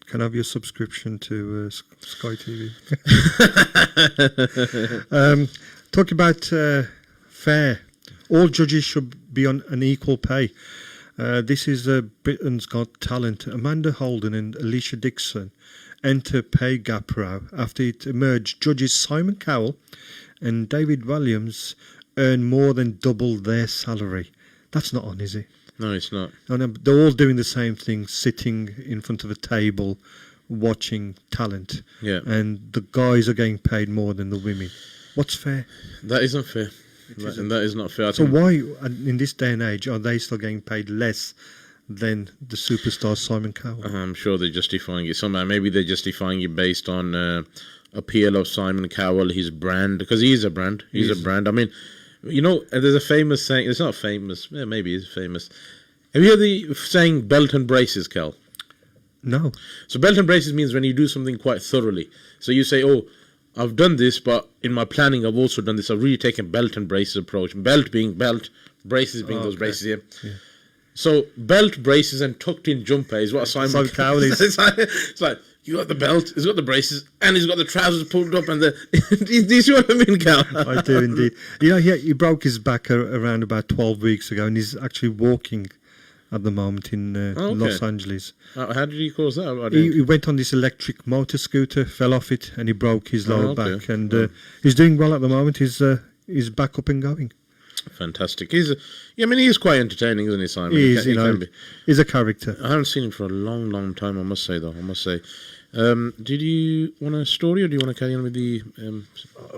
Can I have your subscription to Sky TV? Talk about fair. All judges should be on an equal pay. This is Britain's Got Talent. Amanda Holden and Alicia Dixon enter pay gap row after it emerged judges Simon Cowell and David Williams earn more than double their salary. That's not on, is it? No, it's not. And they're all doing the same thing, sitting in front of a table watching talent. Yeah. And the guys are getting paid more than the women. What's fair? That isn't fair. That is not fair. So why, in this day and age, are they still getting paid less than the superstar Simon Cowell? I'm sure they're justifying it somehow. Maybe they're justifying it based on appeal of Simon Cowell, his brand, because he is a brand. He's a brand. I mean, there's a famous saying. It's not famous. Yeah, maybe it's famous. Have you heard the saying belt and braces, Cal? No. So belt and braces means when you do something quite thoroughly. So you say, oh, I've done this, but in my planning, I've also done this. I've really taken belt and braces approach. Belt being belt, braces being those braces here. Yeah. So belt, braces, and tucked in jumper is what Simon Cowell is. It's like you got the belt, he's got the braces, and he's got the trousers pulled up, and do you see what I mean, Cal? I do indeed. He broke his back around about 12 weeks ago, and he's actually walking at the moment in Los Angeles. How did he cause that? He went on this electric motor scooter, fell off it, and he broke his lower back. And he's doing well at the moment. He's back up and going. Fantastic. He is quite entertaining, isn't he, Simon? He is, he's a character. I haven't seen him for a long, long time, I must say, though. Did you want a story, or do you want to carry on with the...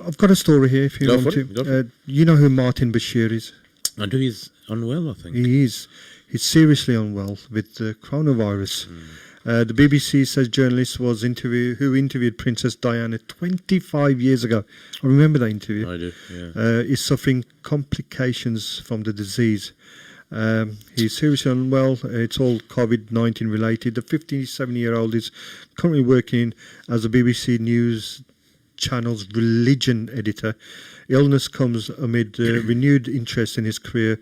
I've got a story here, if you want to. Go for it. You know who Martin Bashir is? I do. He's unwell, I think. He is. He's seriously unwell with coronavirus. The BBC says journalist who interviewed Princess Diana 25 years ago. I remember that interview. I do, yeah. Is suffering complications from the disease. He's seriously unwell. It's all COVID-19 related. The 57-year-old is currently working as a BBC News Channel's religion editor. Illness comes amid renewed interest in his career,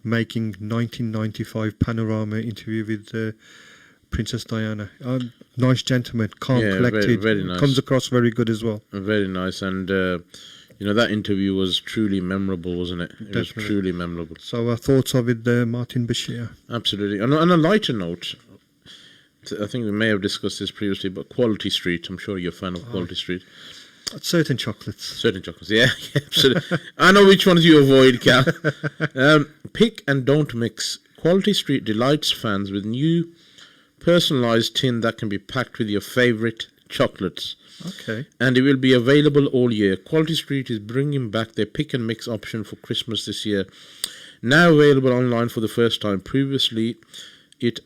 making 1995 Panorama interview with Princess Diana. Nice gentleman, calm, collected. Very nice. Comes across very good as well. Very nice. And, that interview was truly memorable, wasn't it? It was truly memorable. So our thoughts are with Martin Bashir. Absolutely. On a lighter note, I think we may have discussed this previously, but Quality Street. I'm sure you're a fan of Quality Street. Certain chocolates. Certain chocolates, yeah, absolutely. I know which ones you avoid, Cal. Pick and don't mix. Quality Street delights fans with new personalised tin that can be packed with your favourite chocolates. Okay. And it will be available all year. Quality Street is bringing back their pick and mix option for Christmas this year. Now available online for the first time. Previously, it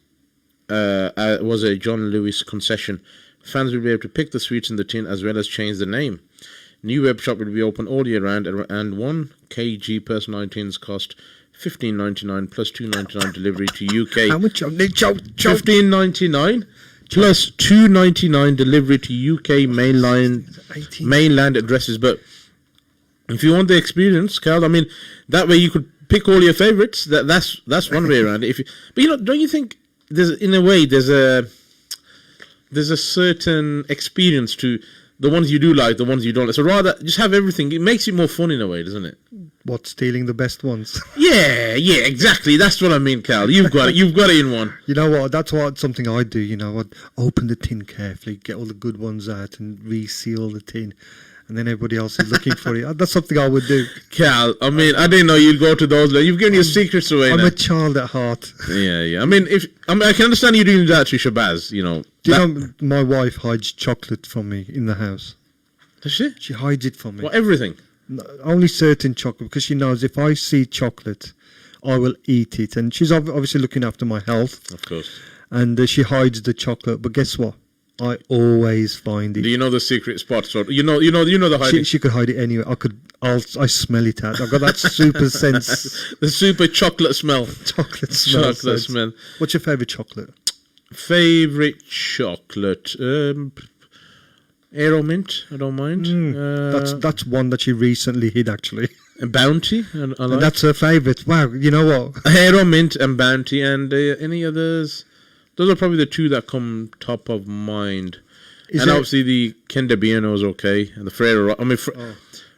was a John Lewis concession. Fans will be able to pick the sweets in the tin as well as change the name. New web shop will be open all year round, and 1 kg personalised tins cost $15.99 plus $2.99 delivery to UK. How much? $15.99 plus $2.99 delivery to UK mainland addresses. But if you want the experience, Cal, I mean, that way you could pick all your favourites. That's one way around it. But don't you think there's a certain experience to the ones you do like, the ones you don't like. So rather, just have everything. It makes it more fun in a way, doesn't it? What, stealing the best ones? Yeah, exactly. That's what I mean, Cal. You've got it. You've got it in one. You know what? That's something I do. I'd open the tin carefully, get all the good ones out, and reseal the tin. And then everybody else is looking for it. That's something I would do. Cal, I mean, I didn't know you'd go to those. You've given your secrets away I'm now. a child at heart. Yeah. I mean, I can understand you doing that to Shabazz, Do you know my wife hides chocolate from me in the house? Does she? She hides it from me. Well, everything? No, only certain chocolate, because she knows if I see chocolate, I will eat it. And she's obviously looking after my health. Of course. And she hides the chocolate. But guess what? I always find it. Do you know the secret spots? Or you know the hiding. She could hide it anywhere. I smell it out. I've got that super sense. The super chocolate smell. Chocolate smell. What's your favourite chocolate? Favorite chocolate? Aero Mint. I don't mind. That's one that she recently hid, actually. Bounty. I like. And that's her favourite. Wow. You know what? Aero Mint and Bounty, and any others. Those are probably the two that come top of mind. Obviously the Kinder Bueno is okay, and the Ferrero.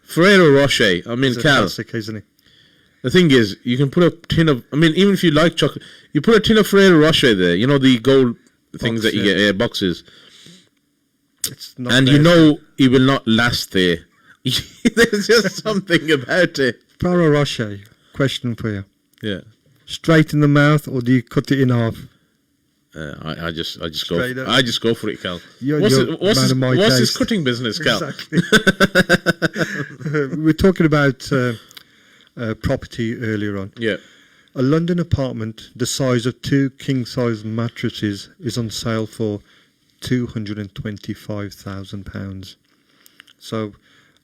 Ferrero Rocher. I mean, Cal. Classic, isn't it? The thing is, you can put a tin of. I mean, even if you like chocolate, you put a tin of Ferrero Rocher there. You know the gold things that you get, boxes. It's not and it will not last there. There's just something about it. Ferrero Rocher. Question for you. Yeah. Straight in the mouth, or do you cut it in half? I just go for it, Cal. What's his cutting business, Cal? Exactly. We're talking about property earlier on. Yeah. A London apartment the size of 2 king-size mattresses is on sale for £225,000. So,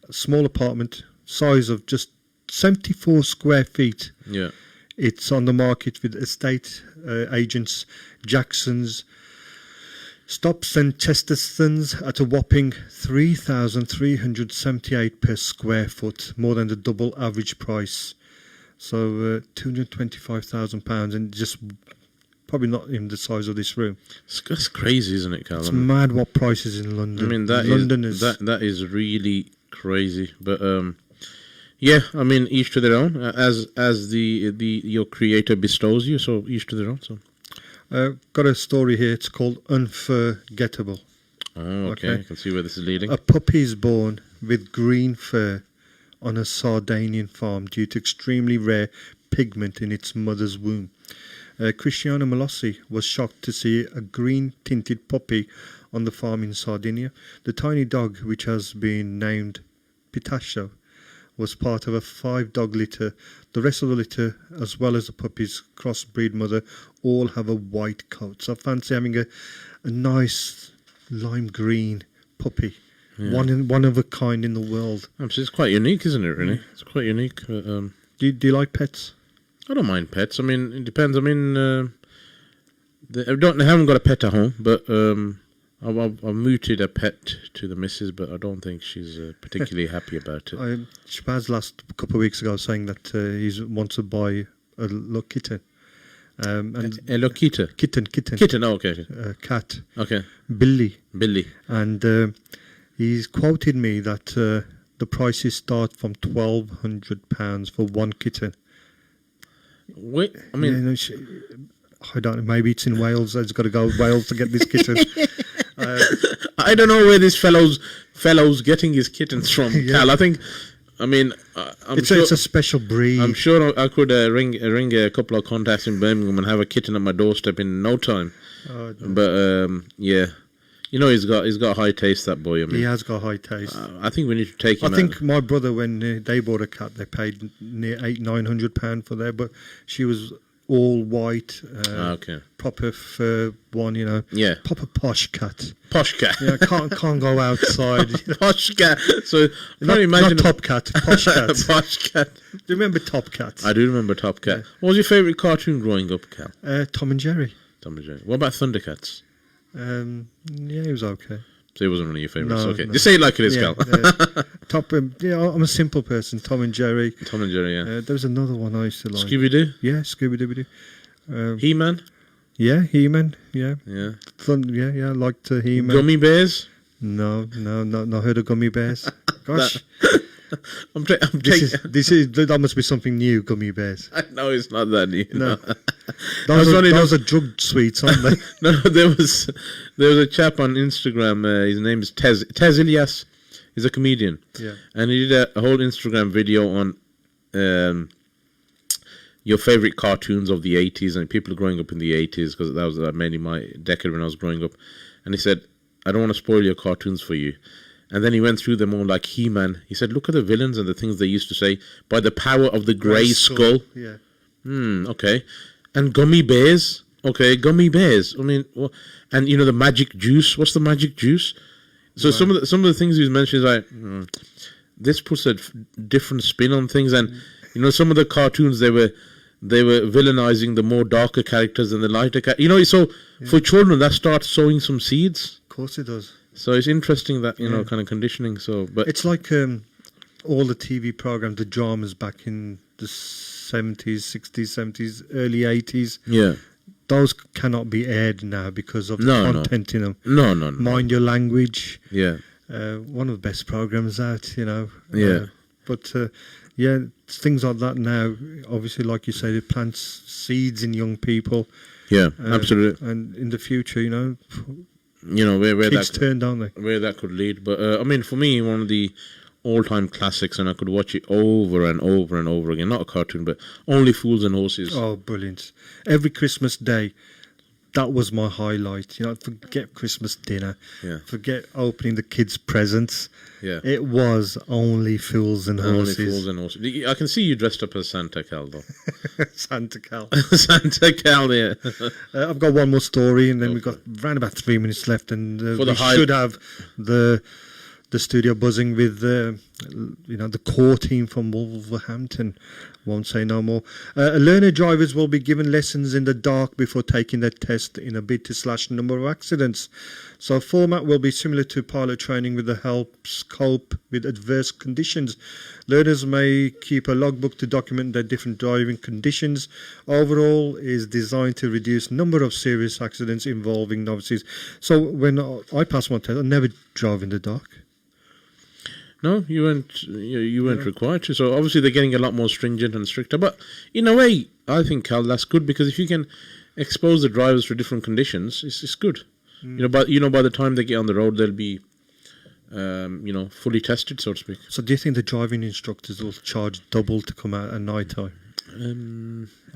a small apartment, size of just 74 square feet. Yeah. It's on the market with estate agents, Jacksons, Stops and Chestertons at a whopping £3,378 per square foot, more than the double average price. So £225,000, and just probably not in the size of this room. That's crazy, isn't it, Cal? It's mad what prices in London. I mean, that is really crazy. But yeah, I mean, each to their own. As your creator bestows you, so each to their own. So, got a story here. It's called Unforgettable. Oh, okay. I can see where this is leading. A puppy is born with green fur on a Sardinian farm due to extremely rare pigment in its mother's womb. Cristiano Malossi was shocked to see a green-tinted puppy on the farm in Sardinia. The tiny dog, which has been named Pitacho, was part of a 5-dog litter. The rest of the litter, as well as the puppy's crossbreed mother, all have a white coat. So I fancy having a nice lime green puppy. Yeah. One of a kind in the world. It's quite unique, isn't it, really? Yeah. It's quite unique. Do you like pets? I don't mind pets. I mean, it depends. I mean, I haven't got a pet at home, but I've mooted a pet to the missus, but I don't think she's particularly happy about it. Shabazz last couple of weeks ago saying that he wants to buy a little kitten. And a little kitten? Kitten, oh, okay. Cat. Okay. Billy. And he's quoted me that the prices start from £1,200 for one kitten. Wait, I mean... I don't know. Maybe it's in Wales. I've got to go to Wales to get this kitten. I don't know where this fellow's getting his kittens from, Cal. I mean, I'm sure it's a special breed. I'm sure I could ring a couple of contacts in Birmingham and have a kitten at my doorstep in no time. Oh, no. But yeah, you know, he's got high taste. That boy. I mean, He has got high taste. I think we need to take him. I think my brother, when they bought a cat, they paid near £800-900 for there, but she was all white, okay, proper fur one, you know. Yeah, proper posh cat. Posh cat. Yeah, can't go outside. Posh cat. So not Top Cat, Posh Cat. Posh cat. Do you remember Top Cat? I do remember Top Cat. Yeah. What was your favourite cartoon growing up, Cal? Tom and Jerry. Tom and Jerry. What about Thundercats? Yeah, he was okay. So he wasn't one of your favourites. No, okay, no. Just say it like it is, Cal. I'm a simple person. Tom and Jerry. Tom and Jerry. Yeah. There was another one I used to like. Scooby Doo. Yeah, Scooby Doo. He-Man. Yeah, He-Man. Yeah. Yeah. I liked He-Man. Gummy Bears. No, not heard of Gummy Bears. Gosh. That must be something new, Gummy Bears. No, it's not that new. No. Those are drug sweets, aren't they? No, there was a chap on Instagram. His name is Tez Ilyas. He's a comedian. Yeah. And he did a whole Instagram video on your favorite cartoons of the 80s and people growing up in the 80s, because that was mainly my decade when I was growing up. And he said, I don't want to spoil your cartoons for you. And then he went through them all like He-Man. He said, look at the villains and the things they used to say. By the power of the grey skull. Yeah. Okay. And Gummy Bears. Okay, Gummy Bears. I mean, and you know the magic juice. What's the magic juice? So Right. some of the things he's mentioned is like, this puts a different spin on things. And you know, some of the cartoons they were villainizing the more darker characters than the lighter characters. You know, so for children that starts sowing some seeds. Of course it does. So it's interesting that, you know, kind of conditioning. So, but it's like all the TV programs, the dramas back in the 70s, 60s, 70s, early 80s. Yeah. Those cannot be aired now because of the content in them. No. Mind Your Language. Yeah. One of the best programs out, you know. Yeah. But things like that now, obviously, like you say, it plants seeds in young people. Yeah, absolutely. And in the future, you know, where kids that turn, don't they? Where that could lead. But I mean, for me, one of the all-time classics, and I could watch it over and over and over again. Not a cartoon, but Only Fools and Horses. Oh, brilliant! Every Christmas day, that was my highlight. You know, forget Christmas dinner. Yeah. Forget opening the kids' presents. Yeah. It was Only Fools and Horses. Only Fools and Horses. I can see you dressed up as Santa Cal, though. Santa Cal. Santa Cal, yeah. I've got one more story, and then we've got around about 3 minutes left, and we should have the studio buzzing with the core team from Wolverhampton. Won't say no more. Learner drivers will be given lessons in the dark before taking their test in a bid to slash number of accidents. So format will be similar to pilot training with the helps cope with adverse conditions. Learners may keep a logbook to document their different driving conditions. Overall is designed to reduce number of serious accidents involving novices. So when I passed my test, I never drove in the dark. No, you weren't required to. So obviously they're getting a lot more stringent and stricter. But in a way, I think, Cal, that's good, because if you can expose the drivers to different conditions, it's good. By the time they get on the road, they'll be, fully tested, so to speak. So do you think the driving instructors will charge double to come out at night time?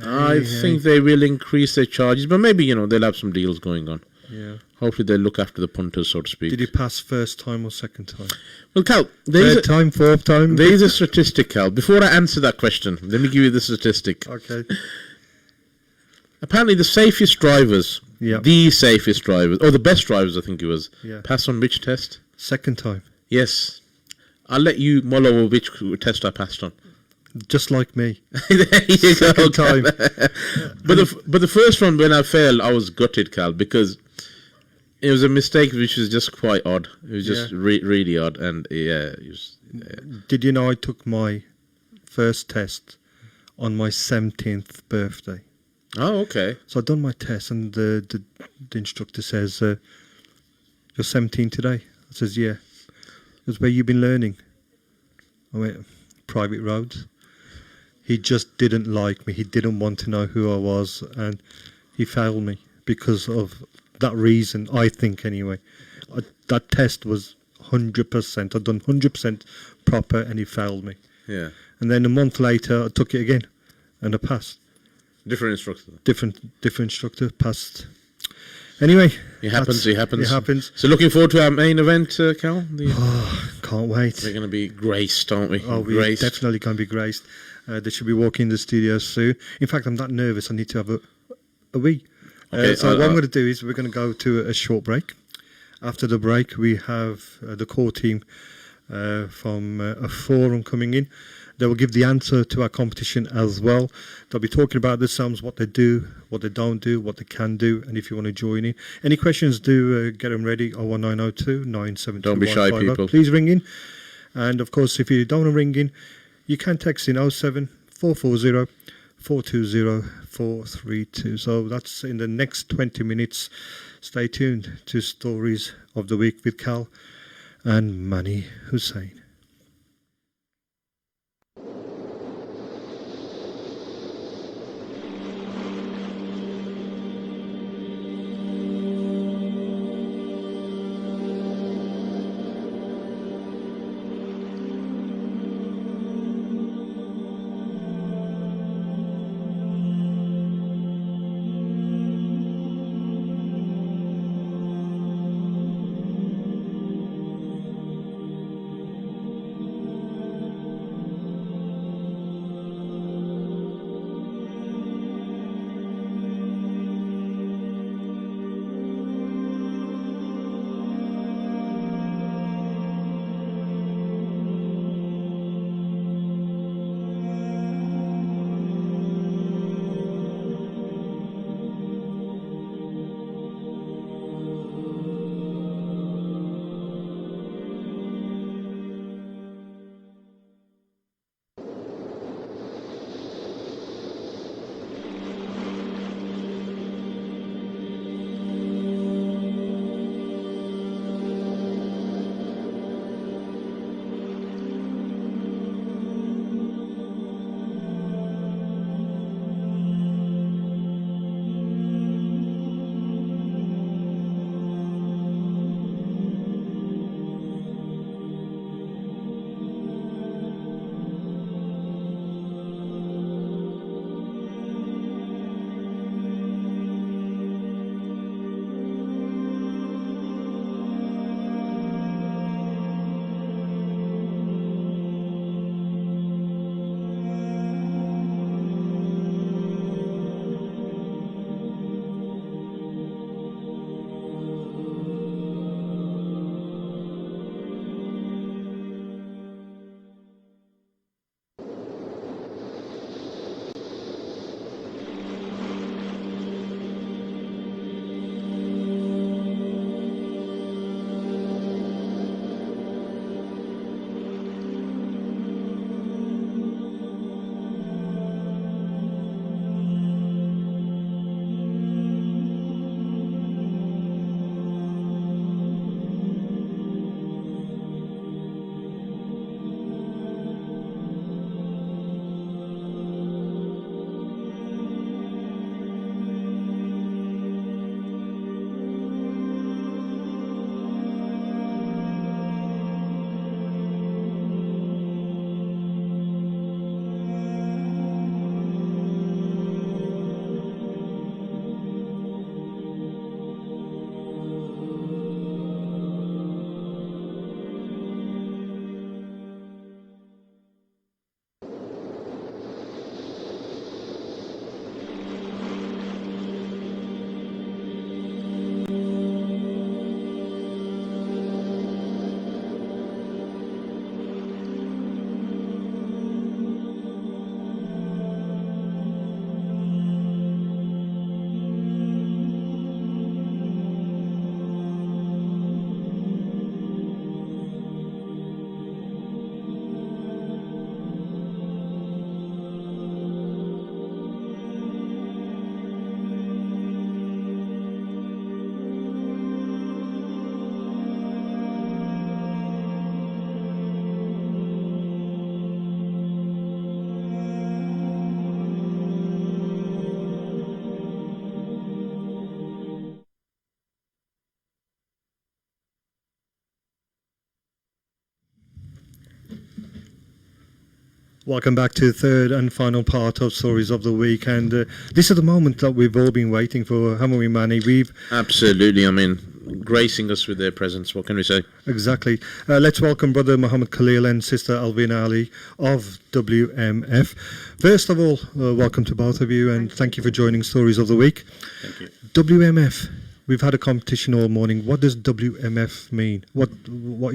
I think they will increase their charges, but maybe they'll have some deals going on. Yeah. Hopefully they'll look after the punters, so to speak. Did you pass first time or second time? Well, Cal, third time, fourth time? There is a statistic, Cal. Before I answer that question, let me give you the statistic. Okay. Apparently the safest drivers, the safest drivers, or the best drivers, I think it was, pass on which test? Second time. Yes. I'll let you mull over which test I passed on. Just like me. There you Second go, time. But the first one, when I failed, I was gutted, Cal, because it was a mistake which was just quite odd. It was just really odd, and it was. Did you know I took my first test on my 17th birthday? Oh, okay. So I'd done my test, and the instructor says, "You're 17 today." I says, "Yeah." He goes, "Where you been learning?" I went, "Private roads." He just didn't like me. He didn't want to know who I was, and he failed me because of that reason. I think anyway. That test was 100%. I'd done 100% proper, and he failed me. Yeah. And then a month later, I took it again, and I passed. Different instructor. Different instructor, passed. Anyway, It happens. It happens. It happens. So looking forward to our main event, Cal. Can't wait. We're going to be graced, aren't we? Oh, we're definitely going to be graced. They should be walking in the studio soon. In fact, I'm that nervous. I need to have a wee. Okay, so what I'm going to do is we're going to go to a short break. After the break, we have the core team from a forum coming in. They will give the answer to our competition as well. They'll be talking about themselves, what they do, what they don't do, what they can do, and if you want to join in. Any questions, do get them ready. 01902 972 Don't be shy, people. Please ring in. And of course, if you don't want to ring in, you can text in 07 440 420 432. So that's in the next 20 minutes. Stay tuned to Stories of the Week with Cal and Mani Hussain. Welcome back to the third and final part of Stories of the Week. And this is the moment that we've all been waiting for, haven't we, Manny? Absolutely. I mean, gracing us with their presence. What can we say? Exactly. Let's welcome Brother Muhammad Khalil and Sister Alvina Ali of WMF. First of all, welcome to both of you, and thank you for joining Stories of the Week. Thank you. WMF. We've had a competition all morning. What does WMF mean? What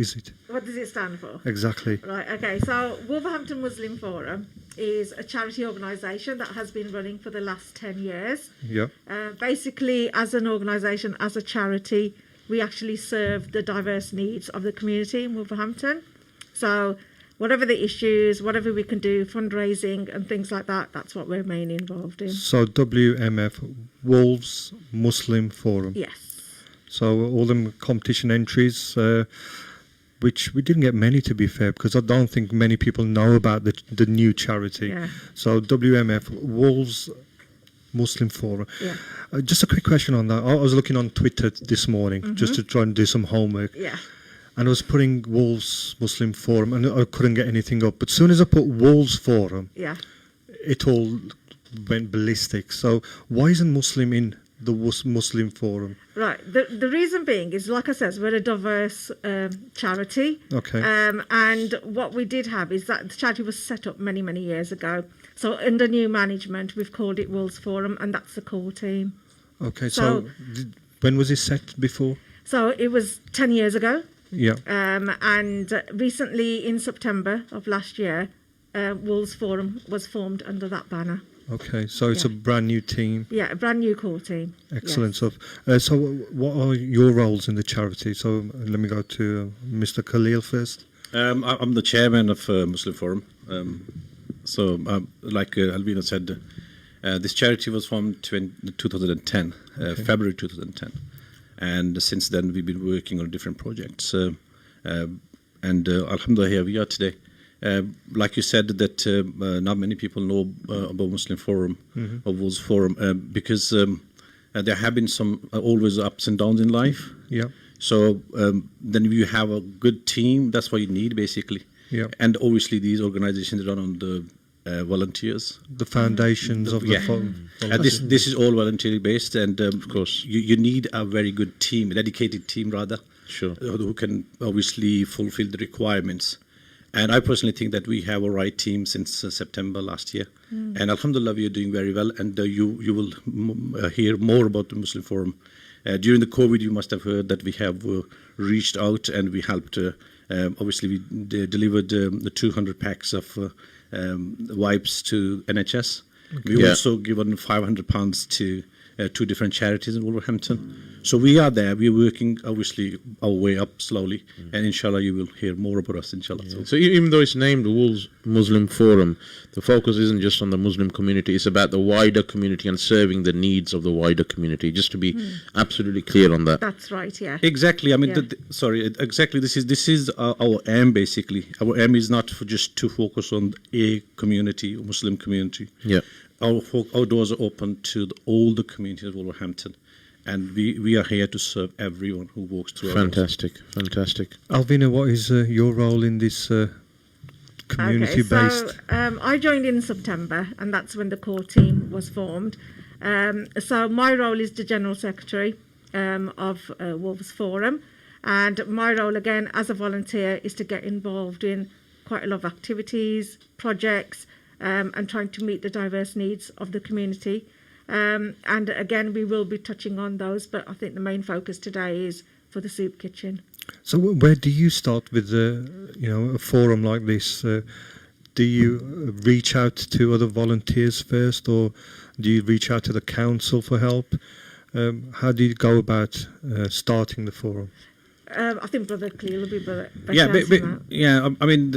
is it? What does it stand for? Exactly. Right, okay. So Wolverhampton Muslim Forum is a charity organisation that has been running for the last 10 years. Yeah. Basically, as an organisation, as a charity, we actually serve the diverse needs of the community in Wolverhampton. So whatever the issues, whatever we can do, fundraising and things like that, that's what we're mainly involved in. So WMF, Wolves Muslim Forum. Yes. So all them competition entries, which we didn't get many, to be fair, because I don't think many people know about the new charity. Yeah. So WMF, Wolves Muslim Forum. Yeah. Just a quick question on that. I was looking on Twitter this morning just to try and do some homework. Yeah. And I was putting Wolves Muslim Forum, and I couldn't get anything up. But as soon as I put Wolves Forum, Yeah. it all went ballistic. So why isn't Muslim in the Muslim Forum? Right. The reason being is, like I said, we're a diverse charity. Okay. And what we did have is that the charity was set up many, many years ago. So under new management, we've called it Wolves Forum, and that's the core team. Okay. So when was it set before? So it was 10 years ago. Yeah. And recently, in September of last year, Wolves Forum was formed under that banner. Okay, so it's a brand new team. Yeah, a brand new core team. Excellent Yes. stuff. So what are your roles in the charity? So let me go to Mr. Khalil first. I'm the chairman of Muslim Forum. Like Alvina said, this charity was formed 2010, February 2010. And since then, we've been working on different projects. Alhamdulillah, here we are today. Like you said, that not many people know about Muslim Forum or Wolves Forum because there have been some always ups and downs in life. Yeah. So then you have a good team. That's what you need, basically. Yeah. And obviously, these organizations run on the volunteers. The foundations of the And this is all voluntary based, and of course, you need a very good team, a dedicated team rather, Sure. who can obviously fulfill the requirements. And I personally think that we have a right team since September last year. And Alhamdulillah, we are doing very well. And you will hear more about the Muslim Forum. During the COVID, you must have heard that we have reached out and we helped. Obviously, we delivered the 200 packs of wipes to NHS. Okay. We also given £500 to two different charities in Wolverhampton. So we are there. We are working, obviously, our way up slowly. And inshallah, you will hear more about us, inshallah. Yeah. So even though it's named the Wolves Muslim Forum, the focus isn't just on the Muslim community. It's about the wider community and serving the needs of the wider community, just to be absolutely clear on that. That's right, yeah. Exactly. I mean, exactly. This is our aim, basically. Our aim is not just to focus on a community, a Muslim community. Yeah. Our doors are open to all the communities of Wolverhampton, and we are here to serve everyone who walks through. Fantastic. Alvina, what is your role in this community-based? Okay, so I joined in September, and that's when the core team was formed. So my role is the General Secretary of Wolves Forum, and my role, again, as a volunteer, is to get involved in quite a lot of activities, projects, and trying to meet the diverse needs of the community. And again, we will be touching on those, but I think the main focus today is for the soup kitchen. So where do you start with a forum like this? Do you reach out to other volunteers first, or do you reach out to the council for help? How do you go about starting the forum? I think Brother Khalid will be better. I mean,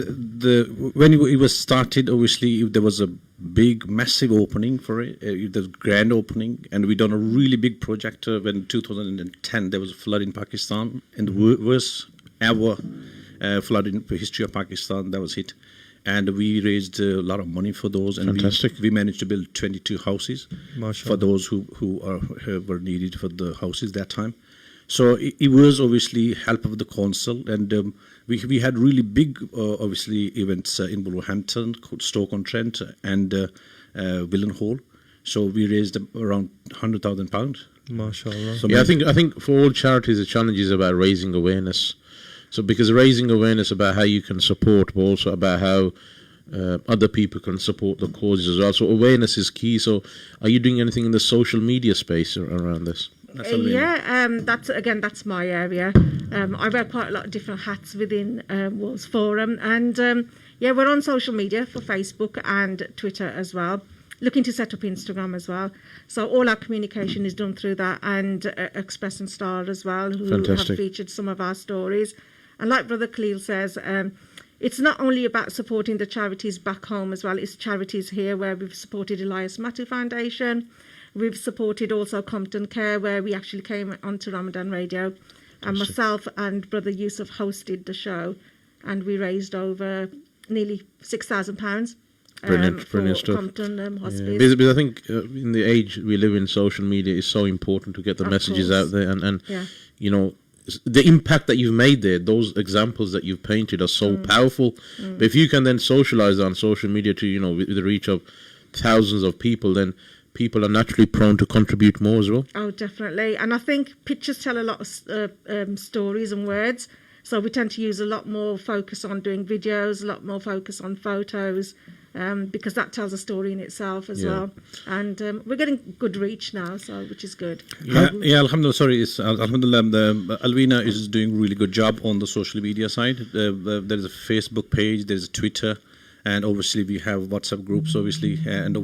when it was started, obviously there was a big, massive opening for it. The grand opening, and we done a really big project when 2010 there was a flood in Pakistan, and the worst ever flood in the history of Pakistan that was hit. And we raised a lot of money for those, and we managed to build 22 houses for those who were needed for the houses that time. So it was obviously help of the council, and we had really big, obviously, events in Wolverhampton, Stoke-on-Trent, and Willenhall. So we raised around £100,000. MashaAllah. So Yeah, I think for all charities, the challenge is about raising awareness. So because raising awareness about how you can support, but also about how other people can support the causes as well. So awareness is key. So are you doing anything in the social media space around this? That's my area. I wear quite a lot of different hats within Wolves Forum, and we're on social media for Facebook and Twitter as well. Looking to set up Instagram as well. So all our communication is done through that, and Express and Star as well, who Fantastic. have featured some of our stories. And like Brother Khalid says, it's not only about supporting the charities back home as well, it's charities here where we've supported Elias Matu Foundation. We've supported also Compton Care, where we actually came onto Ramadan Radio. And myself and Brother Yusuf hosted the show, and we raised over nearly £6,000. Brilliant stuff. Compton Hospice. Yeah. Because I think in the age we live in, social media is so important to get the Of messages course. out there, and you know, the impact that you've made there, those examples that you've painted are so powerful. But if you can then socialize on social media to, you know, with the reach of thousands of people, then people are naturally prone to contribute more as well. Oh, definitely. And I think pictures tell a lot of stories and words. So we tend to use a lot more focus on doing videos, a lot more focus on photos, because that tells a story in itself as well. And we're getting good reach now, so which is good. Yeah, alhamdulillah. Sorry, alhamdulillah. Alvina is doing a really good job on the social media side. There is a Facebook page, there's a Twitter, and obviously we have WhatsApp groups. Obviously, and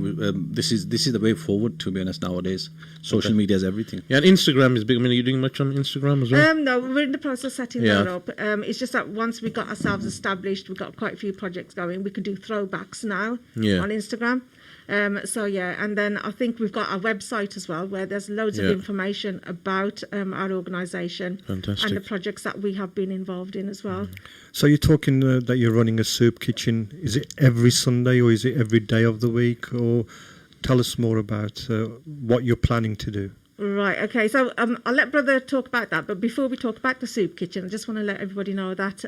this is the way forward. To be honest, nowadays, social media is everything. Yeah, and Instagram is big. I mean, are you doing much on Instagram as well? No, we're in the process of setting that up. It's just that once we got ourselves established, we've got quite a few projects going. We can do throwbacks now on Instagram. And then I think we've got our website as well, where there's loads of information about our organisation and the projects that we have been involved in as well. So you're talking that you're running a soup kitchen. Is it every Sunday or is it every day of the week? Or tell us more about what you're planning to do. Right, okay, so I'll let Brother talk about that. But before we talk about the soup kitchen, I just want to let everybody know that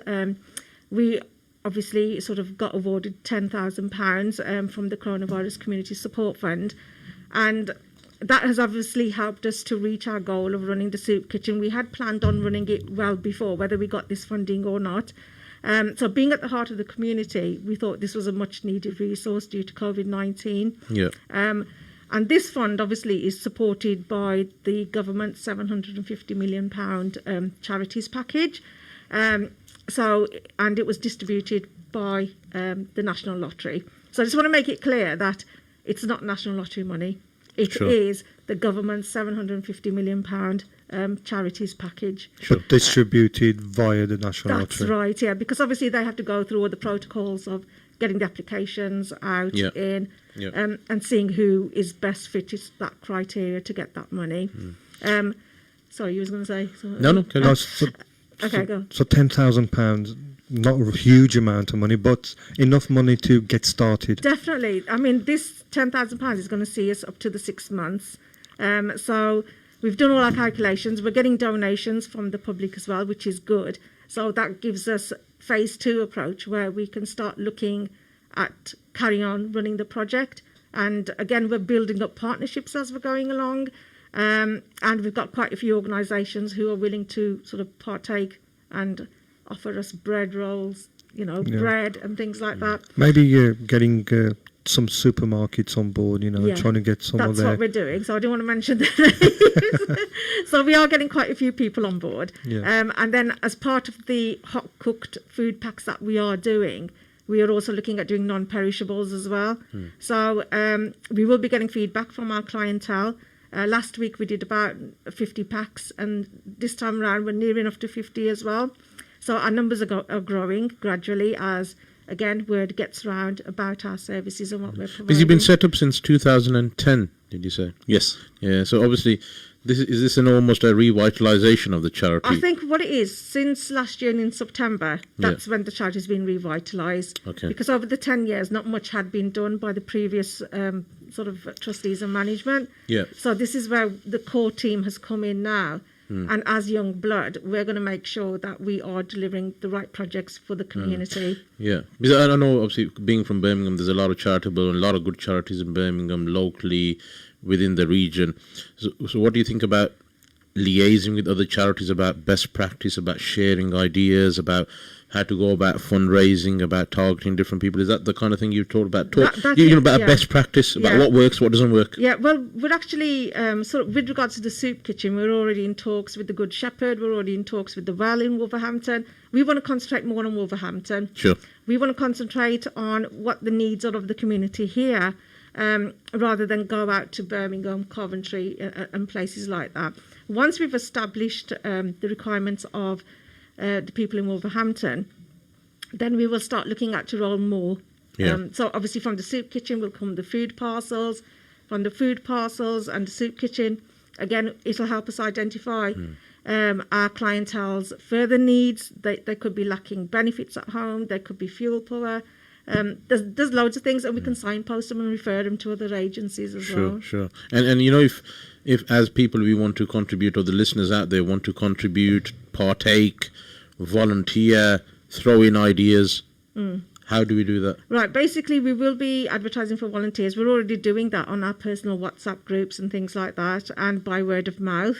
we obviously sort of got awarded £10,000 from the Coronavirus Community Support Fund, and that has obviously helped us to reach our goal of running the soup kitchen. We had planned on running it well before, whether we got this funding or not. So being at the heart of the community, we thought this was a much needed resource due to COVID-19. Yeah. And this fund obviously is supported by the government's £750 million charities package. And it was distributed by the National Lottery. So I just want to make it clear that it's not National Lottery money. It is the government's £750 million charities package. But distributed via the National That's Lottery. right, yeah, because obviously they have to go through all the protocols of getting the applications out and seeing who is best fitted to that criteria to get that money. Sorry, you was going to say something? No. Okay, go. So £10,000, not a huge amount of money, but enough money to get started. Definitely. I mean, this £10,000 is going to see us up to the 6 months. So we've done all our calculations. We're getting donations from the public as well, which is good. So that gives us phase 2 approach, where we can start looking at carrying on running the project. And again, we're building up partnerships as we're going along. And we've got quite a few organisations who are willing to sort of partake and offer us bread rolls, bread and things like that. Maybe getting some supermarkets on board, trying to get some of their... That's what we're doing, so I don't want to mention the names. So we are getting quite a few people on board. Yeah. And then as part of the hot cooked food packs that we are doing, we are also looking at doing non-perishables as well. So we will be getting feedback from our clientele. Last week we did about 50 packs, and this time around we're near enough to 50 as well. So our numbers are growing gradually as, again, word gets round about our services and what we're providing. Because you've been set up since 2010, did you say? Yes. Yeah, so obviously, is this almost a revitalisation of the charity? I think what it is, since last year in September, that's when the charity has been revitalised. Okay. Because over the 10 years, not much had been done by the previous sort of trustees and management. Yeah. So this is where the core team has come in now And as young blood, we're going to make sure that we are delivering the right projects for the community. Yeah, because I don't know, obviously, being from Birmingham, there's a lot of charitable and a lot of good charities in Birmingham, locally, within the region. So what do you think about liaising with other charities, about best practice, about sharing ideas, about how to go about fundraising, about targeting different people? Is that the kind of thing you've talked about? About best practice, about what works, what doesn't work? Yeah, well, we're actually, sort of, with regards to the soup kitchen, we're already in talks with the Good Shepherd, we're already in talks with the Well in Wolverhampton. We want to concentrate more on Wolverhampton. Sure. We want to concentrate on what the needs are of the community here, rather than go out to Birmingham, Coventry, and places like that. Once we've established the requirements of the people in Wolverhampton, then we will start looking at to roll more. So obviously from the soup kitchen will come the food parcels. From the food parcels and the soup kitchen, again, it'll help us identify our clientele's further needs. They could be lacking benefits at home. They could be fuel poor. There's loads of things, and we can signpost them and refer them to other agencies as well. Sure. And you know, if as people we want to contribute, or the listeners out there want to contribute, partake, volunteer, throw in ideas, how do we do that? Right, basically we will be advertising for volunteers. We're already doing that on our personal WhatsApp groups and things like that, and by word of mouth.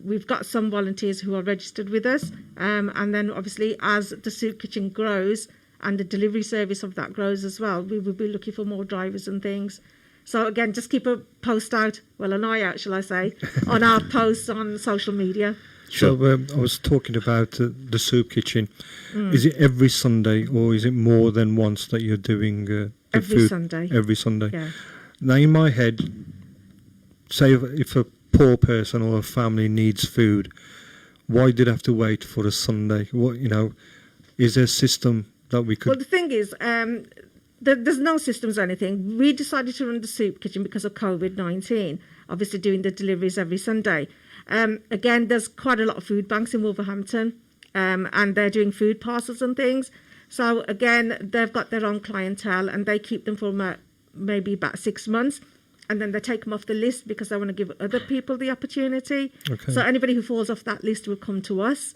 We've got some volunteers who are registered with us, and then obviously as the soup kitchen grows and the delivery service of that grows as well, we will be looking for more drivers and things. So again, just keep a post out, well, an eye out, shall I say, on our posts on social media. Sure. So I was talking about the soup kitchen. Is it every Sunday, or is it more than once that you're doing the every food? Sunday. Every Sunday. Yeah. Now, in my head, say if a poor person or a family needs food, why did they have to wait for a Sunday? What, is there a system that we could? Well, the thing is, there's no systems or anything. We decided to run the soup kitchen because of COVID-19, obviously doing the deliveries every Sunday. Again, there's quite a lot of food banks in Wolverhampton, and they're doing food parcels and things. So again, they've got their own clientele, and they keep them for maybe about 6 months, and then they take them off the list because they want to give other people the opportunity. Okay. So anybody who falls off that list will come to us.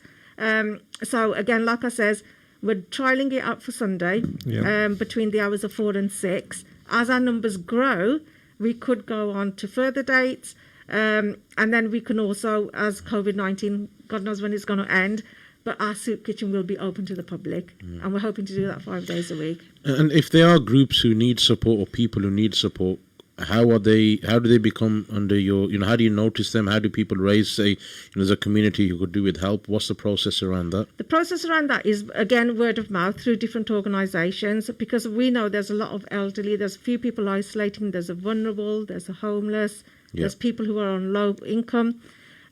So again, like I says, we're trialling it out for Sunday, between the hours of 4 and 6. As our numbers grow, we could go on to further dates. And then we can also, as COVID-19, God knows when it's going to end, but our soup kitchen will be open to the public. And we're hoping to do that 5 days a week. And if there are groups who need support, or people who need support, how do they become under your, how do you notice them? How do people raise, say, there's a community who could do with help? What's the process around that? The process around that is, again, word of mouth through different organisations, because we know there's a lot of elderly, there's a few people isolating, there's a vulnerable, there's a homeless, there's people who are on low income,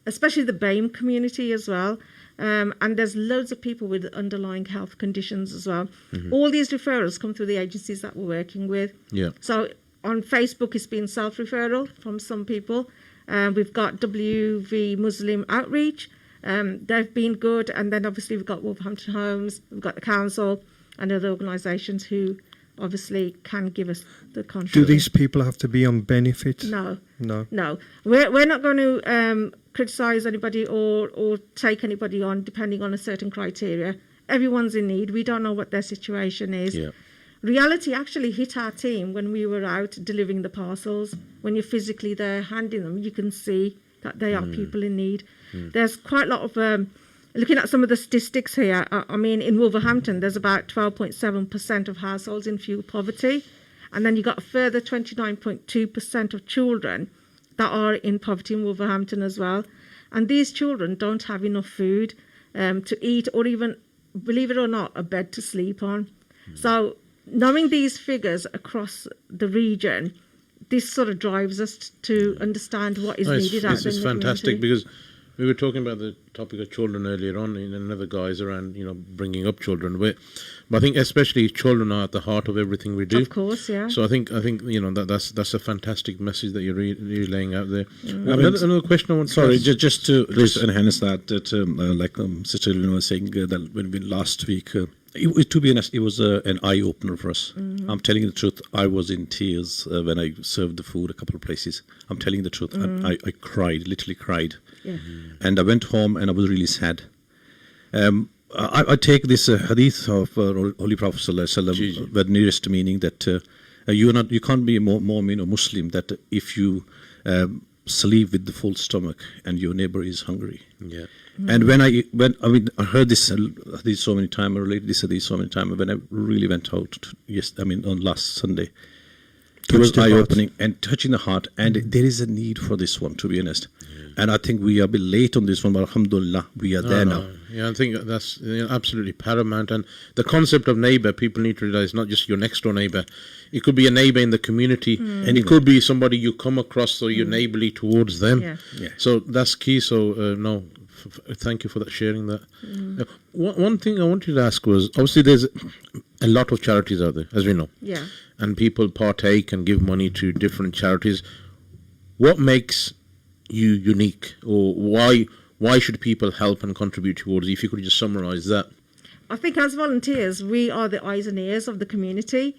especially the BAME community as well. And there's loads of people with underlying health conditions as well. All these referrals come through the agencies that we're working with. So on Facebook, it's been self-referral from some people. We've got WV Muslim Outreach. They've been good. And then obviously we've got Wolverhampton Homes, we've got the council and other organisations who obviously can give us the contract. Do these people have to be on benefit? No. No. We're not going to criticise anybody or take anybody on depending on a certain criteria. Everyone's in need. We don't know what their situation is. Reality actually hit our team when we were out delivering the parcels. When you're physically there handing them, you can see that they are people in need. There's quite a lot of looking at some of the statistics here. I mean, in Wolverhampton, there's about 12.7% of households in fuel poverty, and then you got a further 29.2% of children that are in poverty in Wolverhampton as well. And these children don't have enough food to eat, or even, believe it or not, a bed to sleep on. So knowing these figures across the region, this sort of drives us to understand what is needed out there. This is fantastic, because we were talking about the topic of children earlier on in another guise around, bringing up children. But I think especially children are at the heart of everything we do. Of course, yeah. So I think that's a fantastic messessage that you're really laying out there. Another question I want to Sorry, ask. just to enhance that, like Sister Lynn was saying, that when we last week To be honest, it was an eye opener for us. I'm telling you the truth. I was in tears when I served the food a couple of places. I'm telling you the truth. I cried, literally cried. Yeah. And I went home and I was really sad. I take this hadith of Holy Prophet ﷺ, the nearest meaning that you can't be a Mu'min or Muslim that if you sleep with the full stomach and your neighbor is hungry. Yeah. And when I heard this hadith so many times, I related this hadith so many times. When I really went out, on last Sunday, it was eye-opening and touching the heart. And there is a need for this one, to be honest. And I think we are a bit late on this one, but alhamdulillah, we are there now. Yeah, I think that's absolutely paramount. And the concept of neighbor, people need to realize, not just your next door neighbor. It could be a neighbor in the community, and it could be somebody you come across, so you're neighborly towards them. Yeah. So that's key. So thank you for that, sharing that. One thing I wanted to ask was, obviously there's a lot of charities out there, as we know. Yeah. And people partake and give money to different charities. What makes you unique, or why should people help and contribute towards it? If you could just summarize that. I think as volunteers, we are the eyes and ears of the community.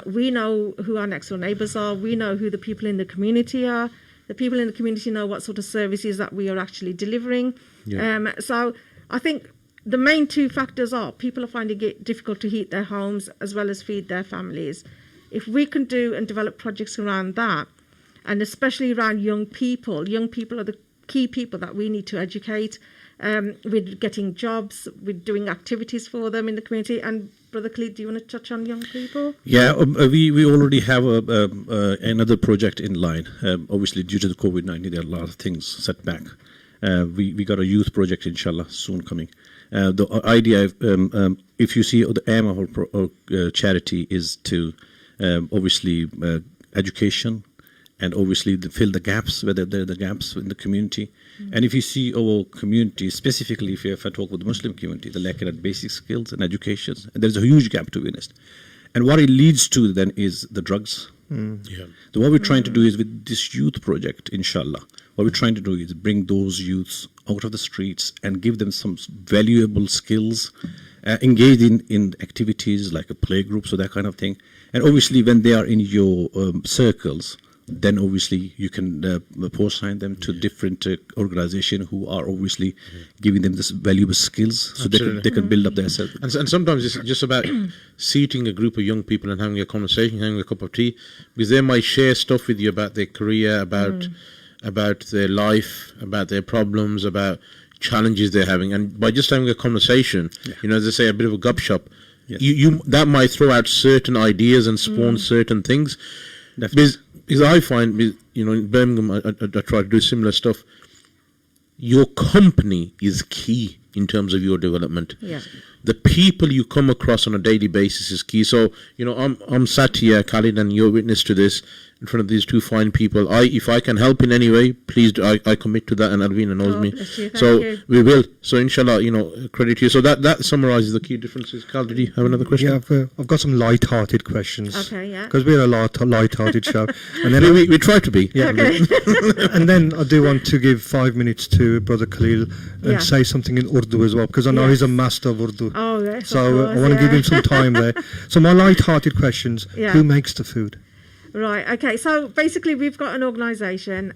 We know who our next door neighbours are. We know who the people in the community are. The people in the community know what sort of services that we are actually delivering. Yeah. So I think the main two factors are people are finding it difficult to heat their homes as well as feed their families. If we can do and develop projects around that, and especially around young people are the key people that we need to educate. With getting jobs, with doing activities for them in the community. And Brother Khalid, do you want to touch on young people? Yeah, we already have another project in line. Obviously, due to the COVID-19, there are a lot of things set back. We got a youth project, inshallah, soon coming. The idea, if you see, the aim of our charity is to obviously education, and obviously fill the gaps, whether there are the gaps in the community. And if you see our community, specifically if I talk with the Muslim community, they lack at basic skills and education. And there's a huge gap, to be honest. And what it leads to then is the drugs. Yeah. So what we're trying to do is, with this youth project, inshallah, what we're trying to do is bring those youths out of the streets and give them some valuable skills, engage in activities like a play group, so that kind of thing. And obviously when they are in your circles, then obviously you can assign them to different organizations who are obviously giving them this valuable skills, so they can build up their self. And sometimes it's just about seating a group of young people and having a conversation, having a cup of tea, because they might share stuff with you about their career, about their life, about their problems, about challenges they're having. And by just having a conversation, as they say, a bit of a gupshup, you that might throw out certain ideas and spawn certain things. Because I find, in Birmingham, I try to do similar stuff. Your company is key in terms of your development. Yeah. The people you come across on a daily basis is key. So, I'm sat here, Khalid, and you're witness to this, in front of these two fine people. If I can help in any way, please do. I commit to that, and Alvina knows me. So we will. So inshallah, credit to you. So that summarizes the key differences. Khalid, did you have another question? Yeah, I've got some light-hearted questions. Okay, yeah. Because we're a light-hearted show. And then we try to be. Yeah. Okay. And then I do want to give 5 minutes to Brother Khalil and say something in Urdu as well, because I know he's a master of Urdu. Oh, yes. So I want to give him some time there. So my light-hearted questions: who makes the food? Right, okay. So basically we've got an organisation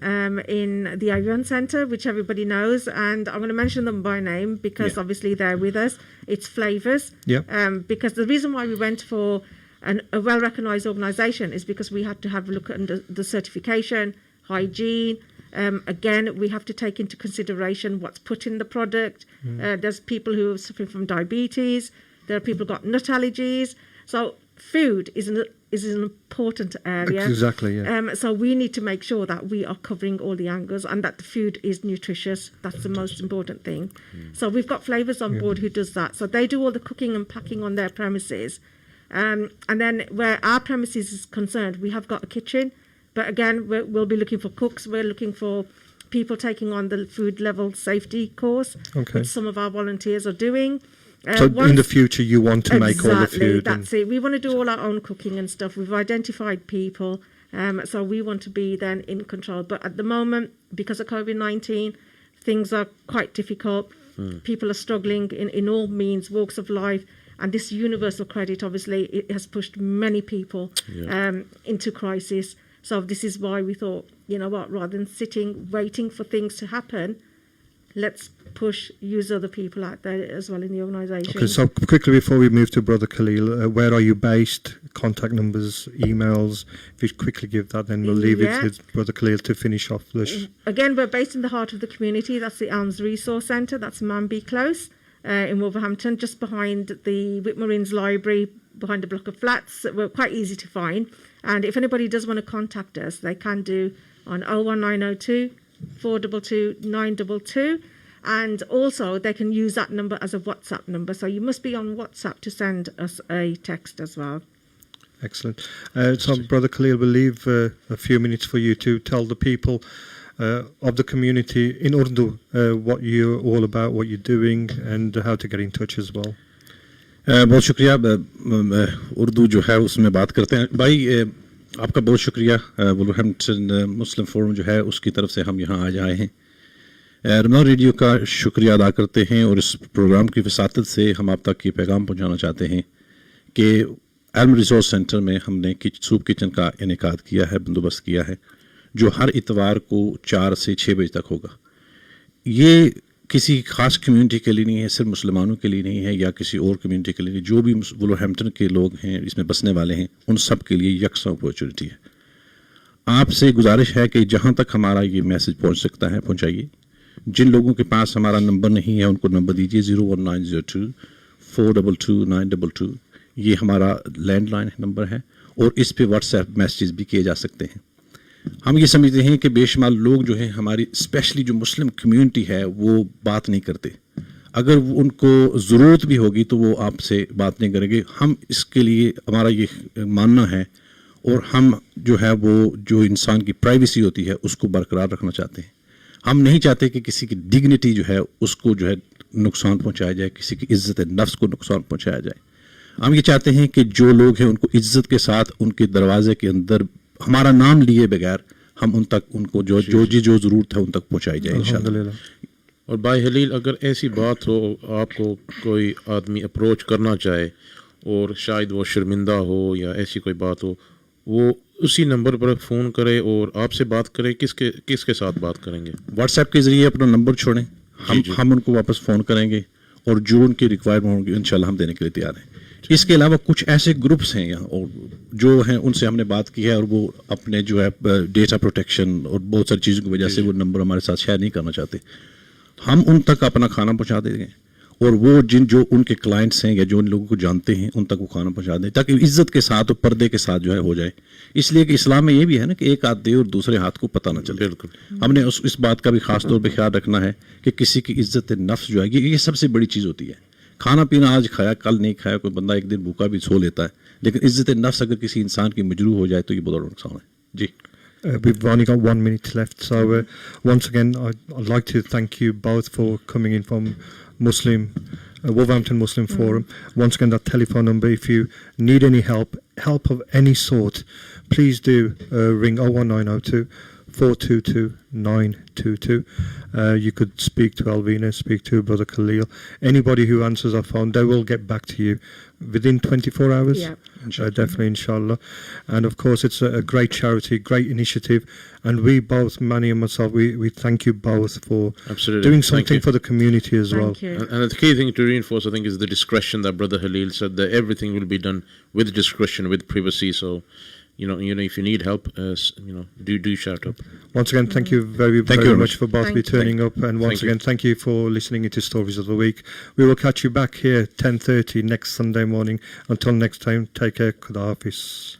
in the Avion Centre, which everybody knows, and I'm going to mention them by name because obviously they're with us. It's Flavours. Yeah. Because the reason why we went for a well-recognised organisation is because we had to have a look at the certification, hygiene. Again, we have to take into consideration what's put in the product. There's people who are suffering from diabetes. There are people who've got nut allergies. So food is an important area. Exactly, yeah. So we need to make sure that we are covering all the angles and that the food is nutritious. That's the most important thing. So we've got Flavours on board who does that. So they do all the cooking and packing on their premises. And then where our premises is concerned, we have got a kitchen. But again, we'll be looking for cooks. We're looking for people taking on the food level safety course, which some of our volunteers are doing. So in the future, you want to make all the food. That's it. We want to do all our own cooking and stuff. We've identified people, so we want to be then in control. But at the moment, because of COVID-19, things are quite difficult. People are struggling in all means, walks of life. And this universal credit, obviously, it has pushed many people into crisis. So this is why we thought, you know what, rather than sitting, waiting for things to happen, let's use other people out there as well in the organisation. Okay, so quickly before we move to Brother Khalil, where are you based? Contact numbers, emails. If you quickly give that, then we'll leave it with Brother Khalil to finish off this. Again, we're based in the heart of the community. That's the Elms Resource Centre. That's Manby Close in Wolverhampton, just behind the Whitmarines Library, behind a block of flats. We're quite easy to find. And if anybody does want to contact us, they can do on 01902 422 922. And also, they can use that number as a WhatsApp number. So you must be on WhatsApp to send us a text as well. Excellent. So, Brother Khalil, we'll leave a few minutes for you to tell the people of the community in Urdu what you're all about, what you're doing, and how to get in touch as well. बहुत शुक्रिया उर्दू जो है उसमें बात करते हैं भाई आपका बहुत शुक्रिया वुलवरहैम्पटन मुस्लिम फोरम जो है उसकी तरफ से हम यहाँ आज आए हैं रमज़ान रेडियो का शुक्रिया अदा करते हैं और इस प्रोग्राम की वसातत से हम आप तक ये पैगाम पहुँचाना चाहते हैं कि एल्म रिसोर्स सेंटर में हमने सूप किचन का इनेकाद किया है बंदोबस्त किया है जो हर इतवार को 4 से 6 बजे तक होगा ये किसी ख़ास कम्युनिटी के लिए नहीं है सिर्फ मुसलमानों के लिए नहीं है या किसी और कम्युनिटी के लिए नहीं जो भी वुलवरहैम्पटन के लोग हैं इसमें बसने वाले हैं उन सब के लिए यकसा अपॉर्चुनिटी है आपसे गुजारिश है कि जहाँ तक हमारा ये मैसेज पहुँच सकता है पहुँचाइए जिन लोगों के पास हमारा नंबर नहीं है उनको नंबर दीजिए 01902 422 922 ये हमारा लैंडलाइन नंबर है और इस पे व्हाट्सएप मैसेज भी किए जा सकते हैं हम ये समझते हैं कि बेशुमार लोग जो हैं हमारी स्पेशली जो मुस्लिम कम्युनिटी है वो बात नहीं करते अगर उनको ज़रूरत भी होगी तो वो आपसे बात नहीं करेंगे हम इसके लिए हमारा ये मानना है और हम जो है वो जो इंसान की प्राइवेसी होती है उसको बरकरार रखना चाहते हैं हम नहीं चाहते कि किसी की डिग्निटी जो है उसको जो है नुकसान पहुंचाया जाए किसी की इज्जत नफ्स को नुकसान पहुंचाया जाए हम ये चाहते हैं कि जो लोग हैं उनको इज्जत के साथ उनके दरवाजे के अंदर हमारा नाम लिए बगैर हम उन तक उनको जो ज़रूरत है उन तक पहुंचाई जाए इंशाल्लाह और भाई हलील अगर ऐसी बात हो आपको कोई आदमी अप्रोच करना चाहे और शायद वो शर्मिंदा हो या ऐसी कोई बात हो वो उसी नंबर पर फ़ोन करे और आपसे बात करे किसके साथ बात करेंगे व्हाट्सएप के ज़रिए अपना नंबर छोड़ें हम उनको वापस फ़ोन करेंगे और जो उनकी रिक्वायरमेंट होंगी इंशाल्लाह हम देने के लिए तैयार हैं इसके अलावा कुछ ऐसे ग्रुप्स हैं यहाँ और जो हैं उनसे हमने बात की है और वो अपने जो है डेटा प्रोटेक्शन और बहुत सारी चीज़ों की वजह से वो नंबर हमारे साथ शेयर नहीं करना चाहते हम उन तक अपना खाना पहुँचा देंगे और वो जो उनके क्लाइंट्स हैं या जो उन लोगों को जानते हैं उन तक वो खाना पहुँचा दें ताकि इज्जत के साथ और पर्दे के साथ जो है हो जाए इसलिए कि इस्लाम में ये भी है ना कि एक हाथ दे और दूसरे हाथ को पता ना चले बिल्कुल हमने इस बात का भी खास तौर पे ख्याल रखना है कि किसी की इज्जत नफ्स जो है ये सबसे बड़ी चीज़ होती है खाना पीना आज खाया कल नहीं खाया कोई बंदा एक दिन भूखा भी सो लेता है लेकिन इज्जत नफ्स अगर किसी इंसान की मजरू हो जाए तो ये बहुत बड़ा नुकसान है जी We've only got 1 minute left, so once again, I'd like to thank you both for coming in from Wolverhampton Muslim Forum. Once again, that telephone number, if you need any help of any sort, please do ring 01902 422 922. You could speak to Alvina, speak to Brother Khalil. Anybody who answers our phone, they will get back to you within 24 hours. Yeah. Definitely, inshallah. And of course, it's a great charity, great initiative. And we both, Manny and myself, we thank you both for doing something for the community as well. And the key thing to reinforce, I think, is the discretion that Brother Khalil said, that everything will be done with discretion, with privacy. So, you know, if you need help, do shout up. Once again, thank you very much for both be turning up, and once again, thank you for listening to Stories of the Week. We will catch you back here 10:30 next Sunday morning. Until next time, take care. Khuda Hafiz.